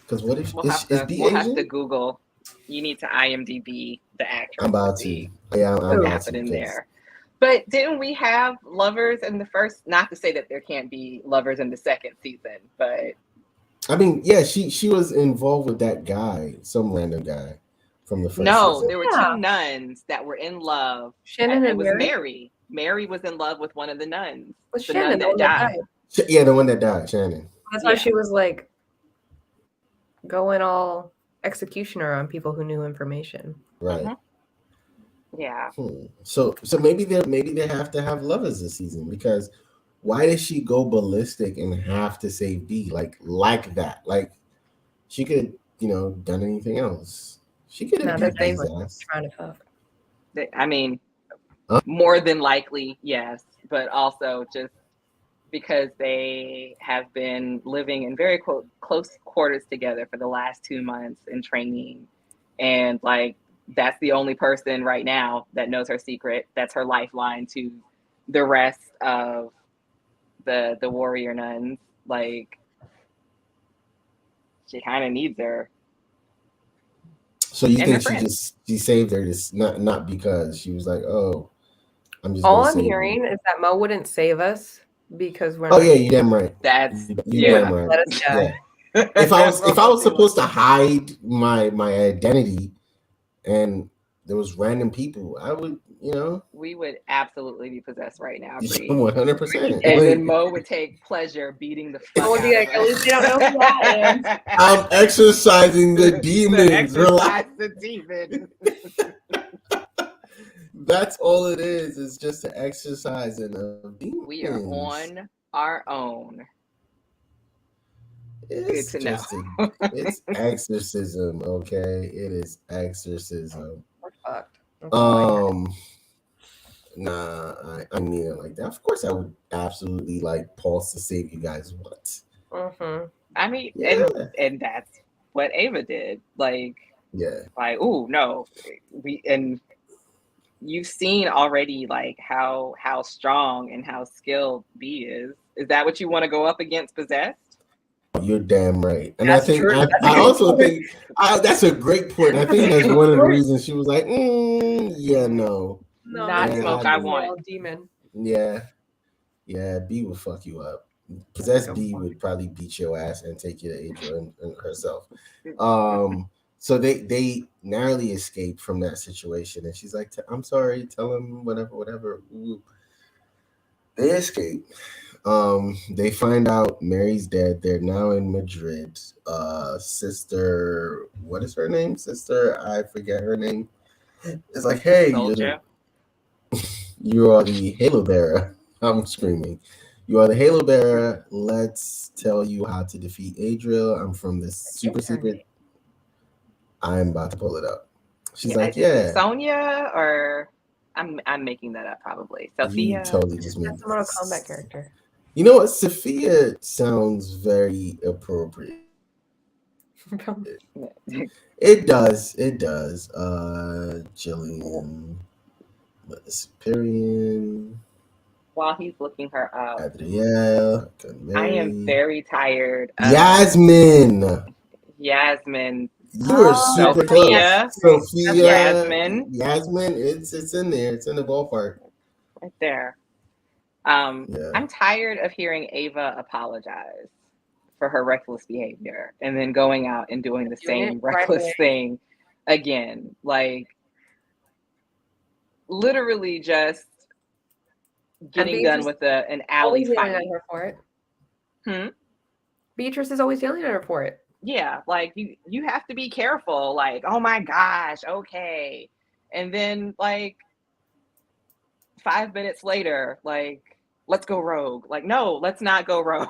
Because what if We'll have is to B we'll have to Asian? Google. You need to IMDb the I'm actress to about to. see Yeah, I'm what's about to. happening 'Cause there. But didn't we have lovers in the first? Not to say that there can't be lovers in the second season, but I mean, yeah, she was involved with that guy, some random guy from the first no, season. there were Yeah. two nuns that were in love. Shannon It and was Mary. Mary. Mary was in love with one of the nuns. Was The Shannon nun the that one that died. died? Yeah, the one that died, Shannon. That's why Yeah. she was like going all executioner on people who knew information. Right. Yeah. So maybe they have to have lovers this season because why did she go ballistic and have to save B like that? Like she could done anything else. She could have No, that's beat B's like ass. trying to fuck. I mean, Huh? more than likely, yes, but also just because they have been living in very close quarters together for the last 2 months in training. And like, that's the only person right now that knows her secret. That's her lifeline to the rest of the warrior nuns. Like, she kind of needs her. So you And think they're friends. she saved her just not because she was like, oh, I'm just All gonna I'm save hearing you. is that Mo wouldn't save us because we're Oh not yeah, you damn right. That's You yeah. damn right. let us die. Yeah. If I was supposed to hide my identity and there was random people, I would, we would absolutely be possessed right now, Bree. 100%. And then Mo would take pleasure beating the fuck Mo would out be of like, us. at least they don't know who I am. I'm exercising the demons. Exercise the demons. That's all it is. It's just an exercising of demons. We are on our own. It's Good to just know. it's exorcism, okay? It is exorcism. We're fucked. That's all I got. Nah, I mean it like that. Of course, I would absolutely like pause to save you guys. What? Mhm. I mean, Yeah, and that's what Ava did. Like, yeah. oh no, and you've seen already like how strong and how skilled B is. Is that what you want to go up against Possessed? You're damn right. And That's I think true. That's a I good also point. think that's a great point. I think that's one of the reasons she was like, yeah, no. No, Not maybe smoke, she's I a want. male demon. Yeah. B would fuck you up. Possessed B would probably beat your ass and take you to Adrian and herself. So they narrowly escaped from that situation, and she's like, "I'm sorry, tell him whatever." Ooh. They escape. They find out Mary's dead. They're now in Madrid. Sister, what is her name? Sister, I forget her name. It's like, hey, you are the Halo bearer. I'm screaming. You are the Halo bearer. Let's tell you how to defeat Adriel. I'm from this super secret. I'm about to pull it up. She's like, is it yeah. Sonia or I'm making that up probably. Sophia. You totally just made That's a Mortal Kombat character. You know what? Sophia sounds very appropriate. It does. It does. Jillian Superior. While he's looking her up, Adrielle. I am very tired of Yasmin. Yasmin. You are super Sophia. close. Sophia. Yasmin. Yasmin. It's in there. It's in the ballpark. Right there. Yeah. I'm tired of hearing Ava apologize for her reckless behavior and then going out and doing the same reckless thing again. Like, literally just getting done with an alley fight. Yelling at her for it. Hmm? Beatrice is always yelling at her for it. Yeah, like you have to be careful. Like, oh my gosh, okay. And then like 5 minutes later, like, let's go rogue. Like, no, let's not go rogue.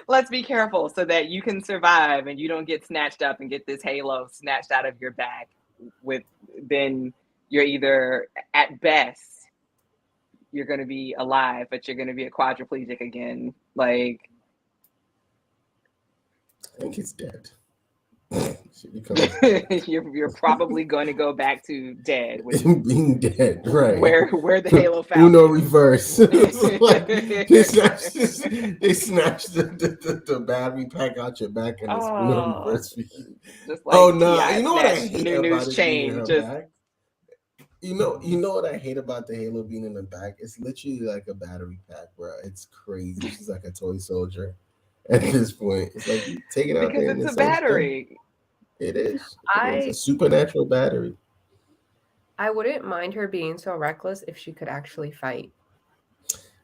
let's be careful so that you can survive and you don't get snatched up and get this halo snatched out of your back. Then you're either at best you're going to be alive, but you're going to be a quadriplegic again. Like, I think it's dead. She becomes you're probably going to go back to dead, which is being dead, right? where the Halo Uno Falcon. reverse. It's like they snatch the battery pack out your back and it's Uno Oh, reverse for you. just Oh like no! Ti You know what I snatched hate New about News it being in chain. her Just back? You know what I hate about the Halo being in the back? It's literally like a battery pack, bro. It's crazy. She's like a toy soldier at this point. It's like you take it out because there and it's a it's extra. battery. It is. It is a I supernatural battery. I wouldn't mind her being so reckless if she could actually fight.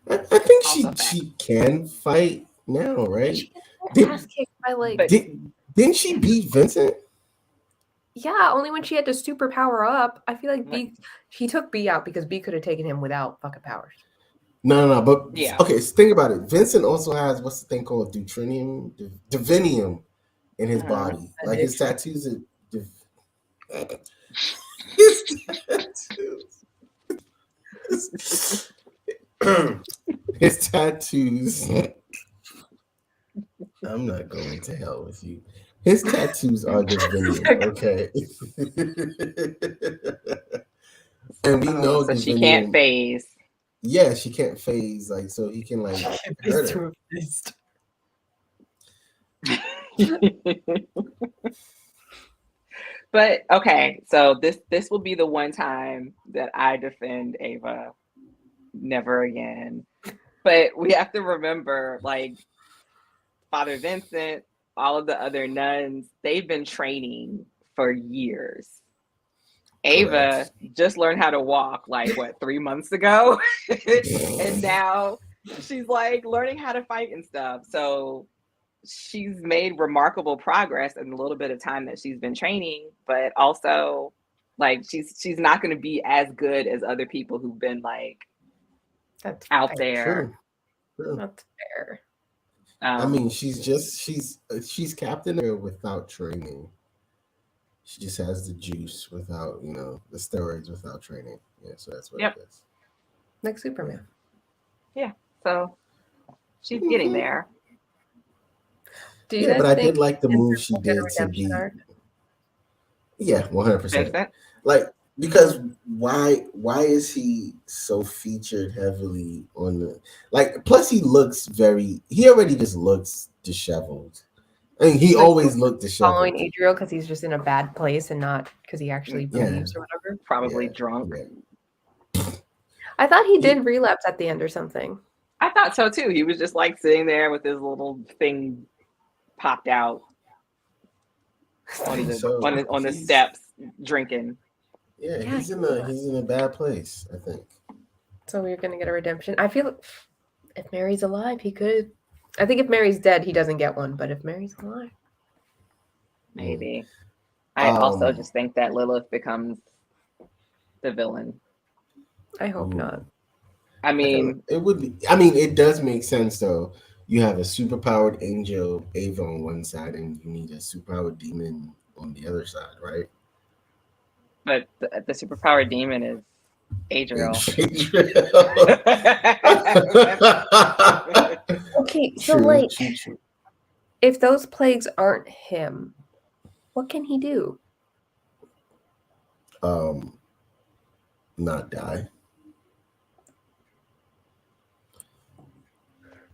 I think Also she fact. she can fight now, right? She gets her Did, ass kicked by like But didn't she beat Vincent? yeah, only when she had to super power up. I feel like Right. he took B out because B could have taken him without fucking powers. No. But yeah. okay, so think about it. Vincent also has what's the thing called divinium in his Mhm. body. Like his Addiction. tattoos are his tattoos. His tattoos. I'm not going to hell with you. His tattoos are divinium, okay? And we know So she can't divinium. phase. Yeah, she can't phase, like, so he can like hurt her. But okay, so this will be the one time that I defend Ava. Never again. But we have to remember, like Father Vincent, all of the other nuns, they've been training for years. Ava Correct. just learned how to walk like what 3 months ago, and now she's like learning how to fight and stuff. So she's made remarkable progress in the little bit of time that she's been training, but also like she's not going to be as good as other people who've been like That's out fair. there. True. That's fair. I mean, she's Captain America without training. She just has the juice without, the steroids without training. Yeah, so that's what Yep. it is. Like Superman. Yeah, so she's Mm-hmm. getting there. Do you Yeah, guys but I think did like the move Vincent she will get a did to redemption be. arc? Yeah, 100%. Vincent? Like, because why is he so featured heavily on the, like, plus he already just looks disheveled. I mean, he Like, always looked following disheveled. Adriel because he's just in a bad place and not because he actually Yeah. believes or whatever. Probably Yeah, drunk. yeah. I thought he did relapse at the end or something. I thought so too. He was just like sitting there with his little thing popped out on the steps drinking. Yeah, Yeah, he's in a bad place, I think. So we're gonna get a redemption. I feel if Mary's alive, he could. I think if Mary's dead, he doesn't get one. But if Mary's alive, Maybe. I also just think that Lilith becomes the villain. I hope not. I mean, it would be. I mean, it does make sense though. You have a superpowered angel Ava on one side, and you need a superpowered demon on the other side, right? but the superpowered demon is Adriel. Okay, so true. If those plagues aren't him, what can he do? Not die.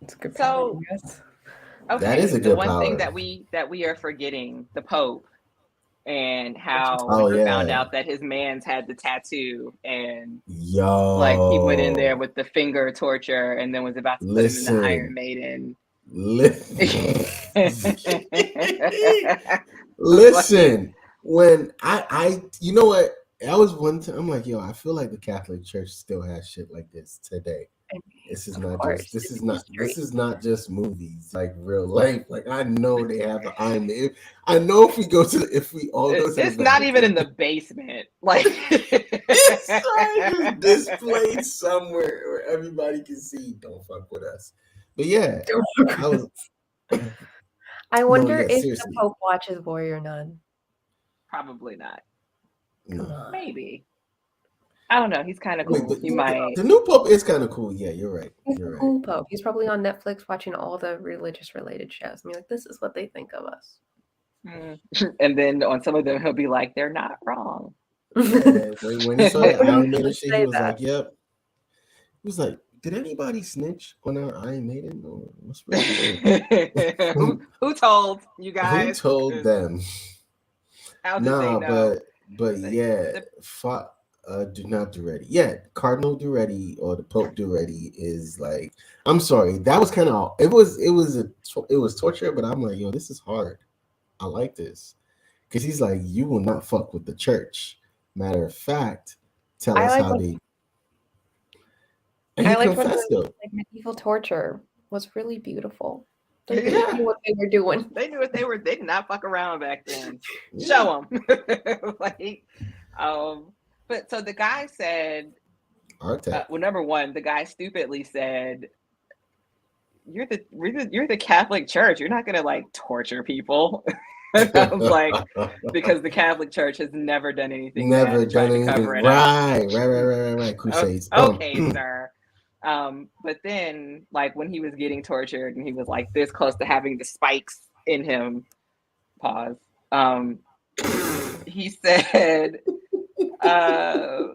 It's a good so point, yes. Okay, that is a good the one power. thing that we are forgetting, the Pope, and how we found out that his man's had the tattoo, and like he went in there with the finger torture and then was about to put him in the Iron Maiden. Listen, when I you know what, that was one time I'm like, yo, I feel like the Catholic Church still has shit like this today. This is not just movies, like real life. Like I know they have the Iron Maiden. I know if we all go to it's not even in the basement. Like it's just displayed somewhere where everybody can see. Don't fuck with us. But yeah, I wonder if seriously. the Pope watches Warrior Nun. Probably not. No. Maybe. I don't know. He's kind of cool. He might. The new Pope is kind of cool. Yeah, you're right. He's a cool Pope. He's probably on Netflix watching all the religious related shows. I mean, like, this is what they think of us. And then on some of them, he'll be like, "They're not wrong." Yeah, when he saw Why that would he Iron even Maiden shit, he say was that? like, "Yep." He was like, "Did anybody snitch on our Iron Maiden? Or what's really going on? Who told you Who guys? told 'Cause them?" how did they Nah, know? but They, yeah, the, do not Duretti. Yeah, Cardinal Duretti or the Pope Duretti is like. I'm sorry, that was kind of it was torture, but I'm like, yo, this is hard. I like this because he's like, you will not fuck with the church. Matter of fact, tell I us like how when they. And I he liked when the confessed though. like medieval torture was really beautiful. Like they they Yeah, knew what they were doing. knew what they were. They did not fuck around back then. yeah. Show them. like, um, but so the guy said, Artec. well, number one, the guy stupidly said, you're the Catholic Church. You're not gonna like torture people." And I was like, because the Catholic Church has never done anything bad Never and done tried to cover anything. it up. Right. Crusades. Okay, sir. But then, like when he was getting tortured and he was like this close to having the spikes in him, pause. He said, uh,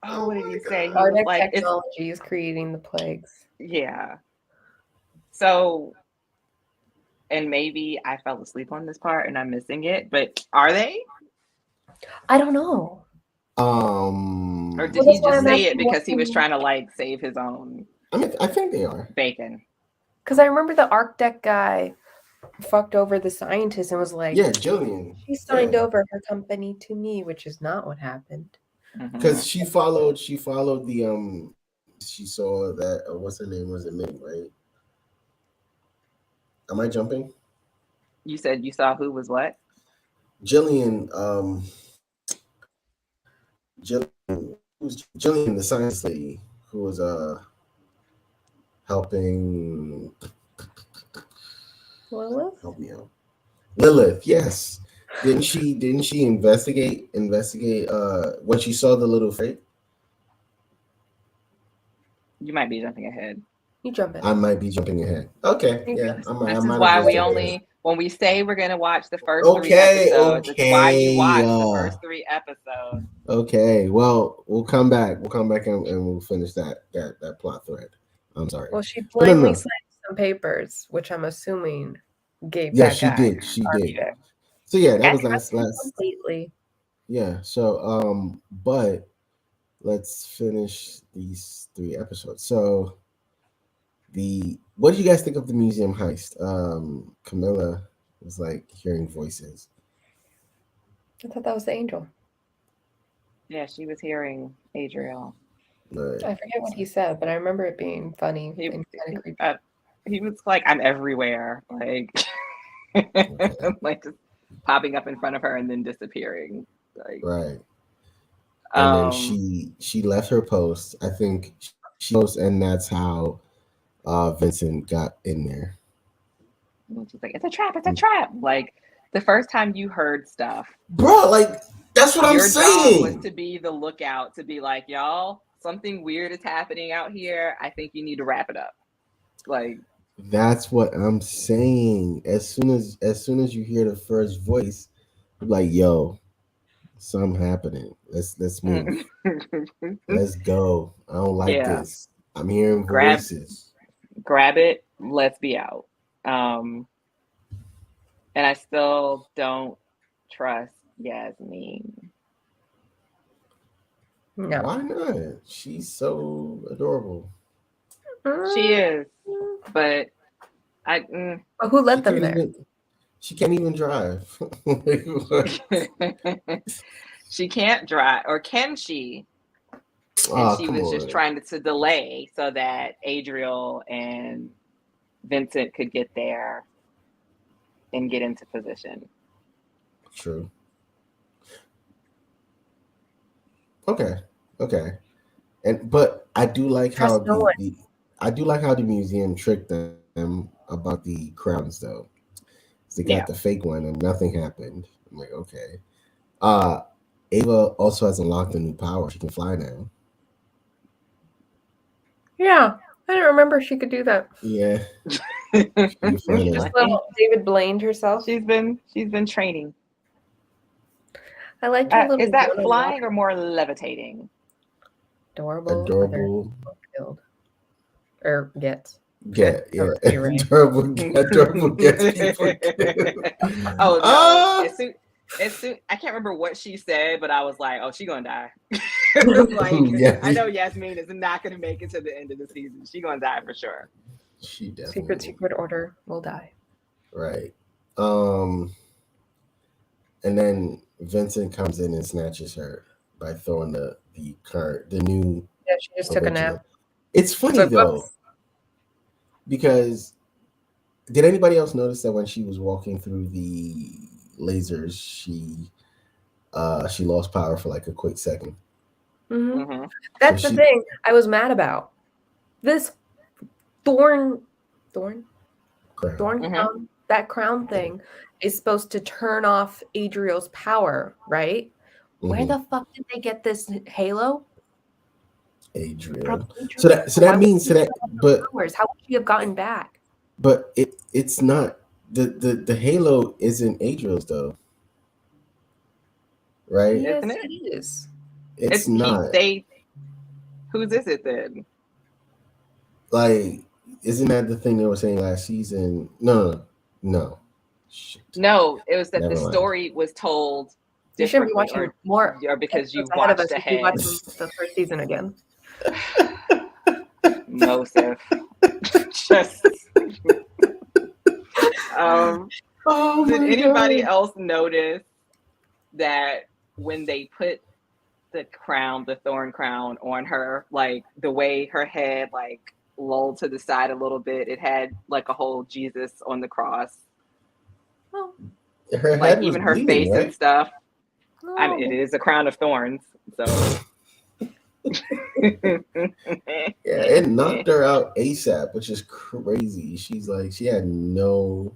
"Oh, what did he say?" He was Arctic like, "It's technology is creating the plagues. yeah." So, and maybe I fell asleep on this part and I'm missing it, but are they? I don't know. Or Um, did Well, he that's why just I'm say it asking because what's he was in trying to like save his own I mean, I think they are. bacon? because I remember the Arctic guy fucked over the scientist and was like, Yeah, Jillian. she signed Yeah, over her company to me, which is not what happened. Mm-hmm. because she followed the she saw that what's her name was it Ming, right? Am I jumping? You said you saw who was what? Jillian, Jillian, the science lady who was helping Lilith? help me out. Lilith, yes. Didn't she investigate when she saw the little freight? You might be jumping ahead. You jump in. I might be jumping ahead. Okay, You yeah, jump I This is might have why just we jumped ahead. only when we say we're gonna watch the first three Okay, episodes, it's why you okay, watch the first three episodes. okay. Well, we'll come back. We'll come back and we'll finish that plot thread. I'm sorry, Well, she but no, blindly no. signed some papers, which I'm assuming gave Yeah, that she guy did. She did. Arctic. So yeah, that I was trust him last. completely. Yeah. So but let's finish these 3 episodes. So what did you guys think of the museum heist? Camilla was like hearing voices. I thought that was the angel. Yeah, she was hearing Adriel. Right. I forget what he said, but I remember it being funny He and kind of creepy. uh, he was like, "I'm everywhere," like Okay. like just popping up in front of her and then disappearing. Like, Right. And then um, she left her post. I think she post, and that's how Vincent got in there. and she's like, "It's a trap! It's a trap!" Like the first time you heard stuff, Bro, like that's what I'm your job was saying. to be the lookout, to be like, "Y'all, something weird is happening out here. I think you need to wrap it up." Like, That's what I'm saying. As soon as you hear the first voice, you're like, yo, something happening. Let's move. Let's go. I don't like yeah, this. I'm hearing grab voices. grab it. Let's be out. And I still don't trust Yasmin. No. Why not? She's so adorable. She Mm, is, but I. but who She let them can't there? even she can't even drive. Like, what? She can't drive, or can she? And Oh, she come was just on. trying to delay so that Adriel and Vincent could get there and get into position. True. Okay. Okay. But I do like how Trust no one. I do like how the museum tricked them about the crowns though. They got the Yeah. fake one and nothing happened. I'm like, okay. Uh Ava also has unlocked a new power. She can fly now. Yeah, I didn't remember she could do that. Yeah. You find Just her. little David Blaine herself. She's been training. I liked her little Is that one-on-one. flying or more levitating? Adorable. Adorable. Killed. Or gets. Yeah, yeah. That was me, right? Adorable gets people killed. Oh no! Ah! As soon, I can't remember what she said, but I was like, "Oh, she gonna die." Like, Yeah. I know Yasmin is not gonna make it to the end of the season. She gonna die for sure. She definitely Secret order will die. right. And then Vincent comes in and snatches her by throwing the new Yeah, she just took a original. nap. It's funny So, though, whoops. because did anybody else notice that when she was walking through the lasers, she lost power for like a quick second. Mm-hmm. That's So the thing I was mad about. This thorn crown, that crown thing is supposed to turn off Adriel's power, right? Where the fuck did they get this halo? Adriel. So that means but powers? How would she have gotten back? But it's not the halo isn't Adriel's though, right? Yes, Isn't it it? is. It's not. Whose is it then? Like, isn't that the thing they were saying last season? No. Shit. No, it was that Never the mind. story was told You shouldn't be differently, watching more. or because you episodes ahead of watched us if you ahead. watch the first season again. No, Sif. Just. Did anybody else notice that when they put the thorn crown on her, like the way her head like lolled to the side a little bit, it had like a whole Jesus on the cross. Well, Her like head even was her bleeding, face right? and stuff. no, I mean, it is a crown of thorns, so. Yeah, it knocked her out ASAP, which is crazy. She's like, she had no.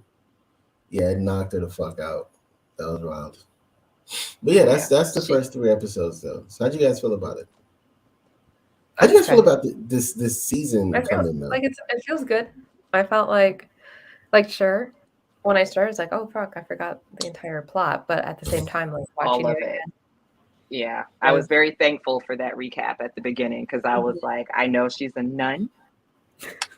Yeah, it knocked her the fuck out. That was wild. But yeah, that's the first 3 episodes though. So how'd you guys feel about it? How'd you guys feel about this season coming though? Like it feels good. I felt like sure. When I started, it's like, oh fuck, I forgot the entire plot. But at the same time, like watching all of it. it. Yeah, I was very thankful for that recap at the beginning because I was like, I know she's a nun.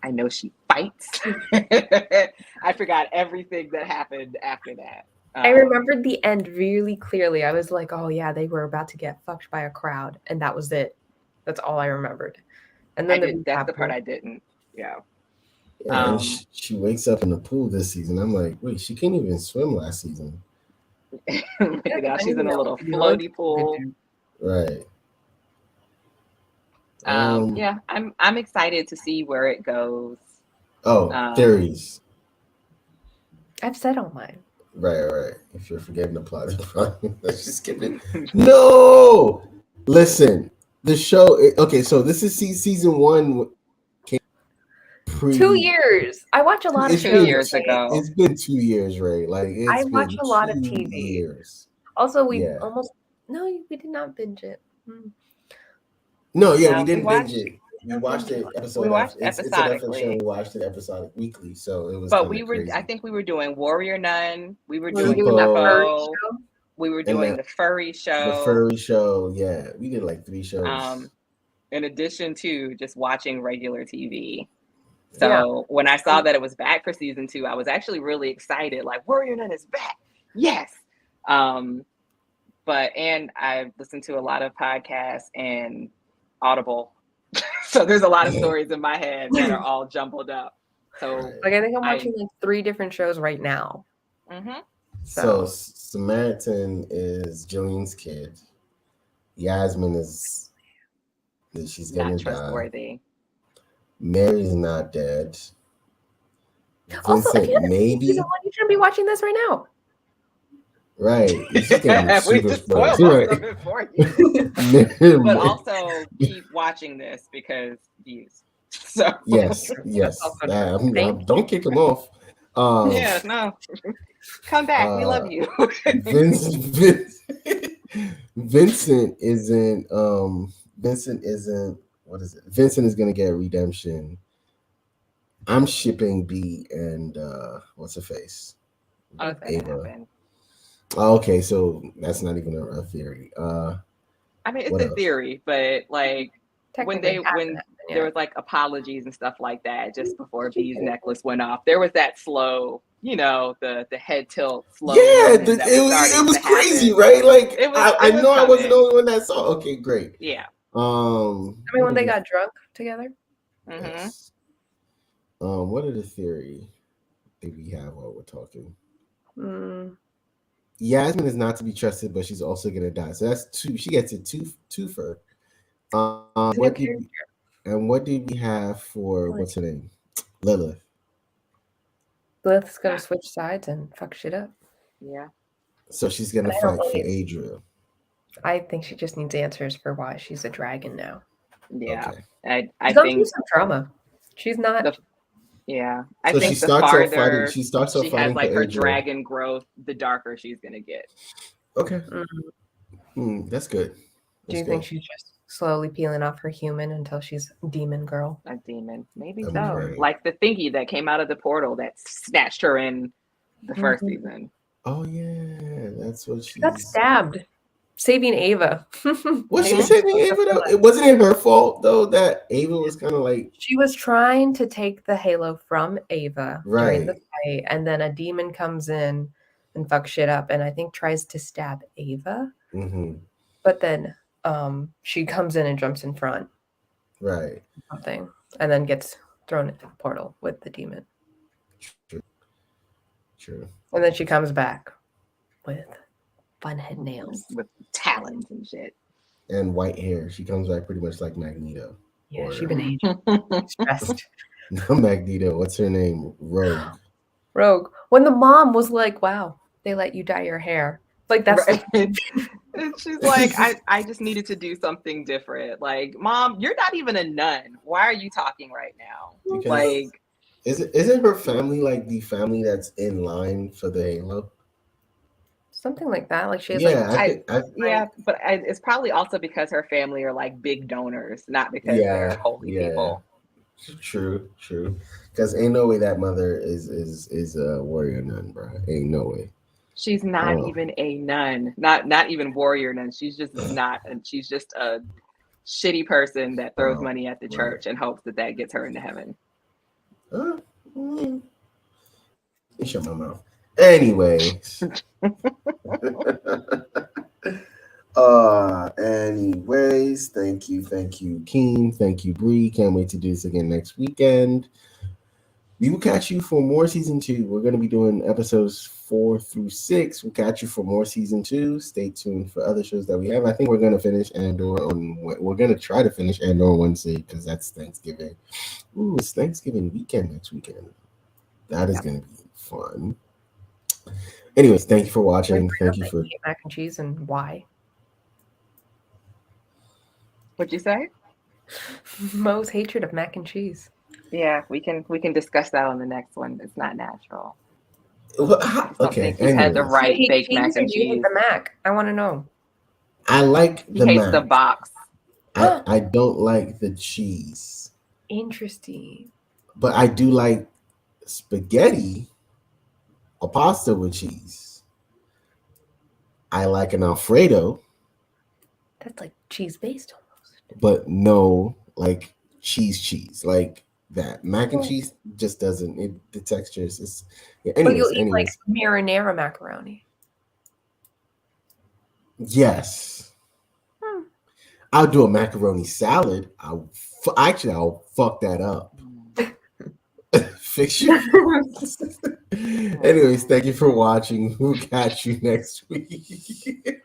I know she fights. I forgot everything that happened after that. I remembered the end really clearly. I was like, oh yeah, they were about to get fucked by a crowd, and that was it. That's all I remembered. And then that's the part I didn't. Yeah. Yeah, and she wakes up in the pool this season. I'm like, wait, she couldn't even swim last season. Now she's in a little floaty pool. Right. Yeah, I'm excited to see where it goes. Theories. I've said all mine. Right. If you're forgetting the plot, let's just skip it. No, listen. The show. Okay, so this is season 1. 2 years. I watch a lot of shows. 2 years ago. It's been 2 years, Ray. Like I watch a lot of TV. Years. Also, we did not binge it. No, we didn't binge it. We watched it episode. We watched episodically. It's a we watched it episodic weekly, so it was. But we were. Crazy. I think we were doing Warrior Nun. We were doing that furry show. We were doing the furry show. The furry show, yeah. We did like 3 shows. In addition to just watching regular TV. So when I saw that it was back for season 2, I was actually really excited. Like, Warrior Nun is back. Yes. And I listened to a lot of podcasts and Audible. So there's a lot of stories in my head that are all jumbled up. So like I think I'm watching like 3 different shows right now. Mm-hmm. So Samaritan is Jillian's kid. Yasmin is she's gonna not trustworthy. Mary's not dead. Also, Vincent, if you maybe you should be watching this right now. Right. We just spoiled most of it for you. But also keep watching this because views. So yes. Don't kick him off. No. Come back. We love you. Vincent isn't what is it? Vincent is gonna get redemption I'm shipping B and what's her face? Oh, it's gonna Ava. happen. Oh, okay, so that's not even a theory. I mean, it's What a else? theory, but like Technically hasn't when happened there yet. was like apologies and stuff like that just before Did you B's get it? necklace went off, there was that slow, the head tilt slow Yeah, motion that was it starting was to crazy, happen. right? Like It I was know I wasn't the coming. only one that saw. Okay, great. Yeah. I mean, What when are they the got drunk together. Hmm. yes? What are the theory that we have while we're talking? Mm, Yasmin is not to be trusted, but she's also gonna die. So that's two. She gets a twofer. it's a new character. What did we have for Like, what's her name? Lilith. Lilith's gonna switch sides and fuck shit up. Yeah. So she's gonna And I don't fight for believe. Adriel. I think she just needs answers for why she's a dragon now. Yeah. Okay. I She's gone through think some trauma. She's not. the yeah. I So she think the starts off fighting. farther She starts off she has fighting for like her Adriel. dragon growth, the darker she's gonna get. Okay. Mm, That's good. do That's you think good. she's just slowly peeling off her human until she's demon girl? A demon. Maybe I'm so. praying. Like the thingy that came out of the portal that snatched her in the first Mhm. season. Oh yeah, that's what She got she's. stabbed, saving Ava. Was she Mhm. saving Ava though? It wasn't it her fault though that Ava was kind of like She was trying to take the halo from Ava during the right. fight, and then a demon comes in and fucks shit up, and I think tries to stab Ava, Mm-hmm. but then she comes in and jumps in front, Right. something, and then gets thrown into the portal with the demon, True. True. and then she comes back with fun head nails. With talons and shit. And white hair. She comes back pretty much like Magneto. Yeah, Or she been aging, stressed. no Magneto. What's her name? Rogue. Rogue. When the mom was like, "Wow, they let you dye your hair," like that's Right. And she's like, I just needed to do something different. Like, Mom, you're not even a nun. Why are you talking right now? Because Like, isn't her family like the family that's in line for the Halo? something like that. Like she has Yeah, like it's probably also because her family are like big donors, not because they're yeah, holy yeah. people. True. Because ain't no way that mother is a warrior nun, bro. Ain't no way. She's not even a nun, not even warrior nun. She's just not, and she's just a shitty person that throws money at the church and hopes that gets her into heaven. Mm. Shut my mouth. Anyways. Anyways, thank you, Keen. Thank you, Bree. Can't wait to do this again next weekend. We will catch you for more season 2. We're going to be doing episodes 4 through 6. We'll catch you for more season 2. Stay tuned for other shows that we have. I think we're going to finish Andor on. We're going to try to finish Andor on Wednesday because that's Thanksgiving. Ooh, it's Thanksgiving weekend next weekend. That is going to be fun. Anyways, thank you for watching. Thank you for mac and cheese and why. What'd you say? Mo's hatred of mac and cheese. Yeah, we can discuss that on the next one. It's not natural. I don't think he's had the right Do you hate baked mac and do you hate cheese. the mac? I want to know. I like He the hates mac. the box. I don't like the cheese, Interesting. but I do like spaghetti or pasta with cheese. I like an Alfredo, That's like cheese based almost. but no like cheese like that. Mac and cheese just doesn't. The texture is just. Yeah, But you'll eat anyways, like marinara macaroni. yes. I'll do a macaroni salad. I'll fuck that up. Fix you. Anyways, thank you for watching. We'll catch you next week.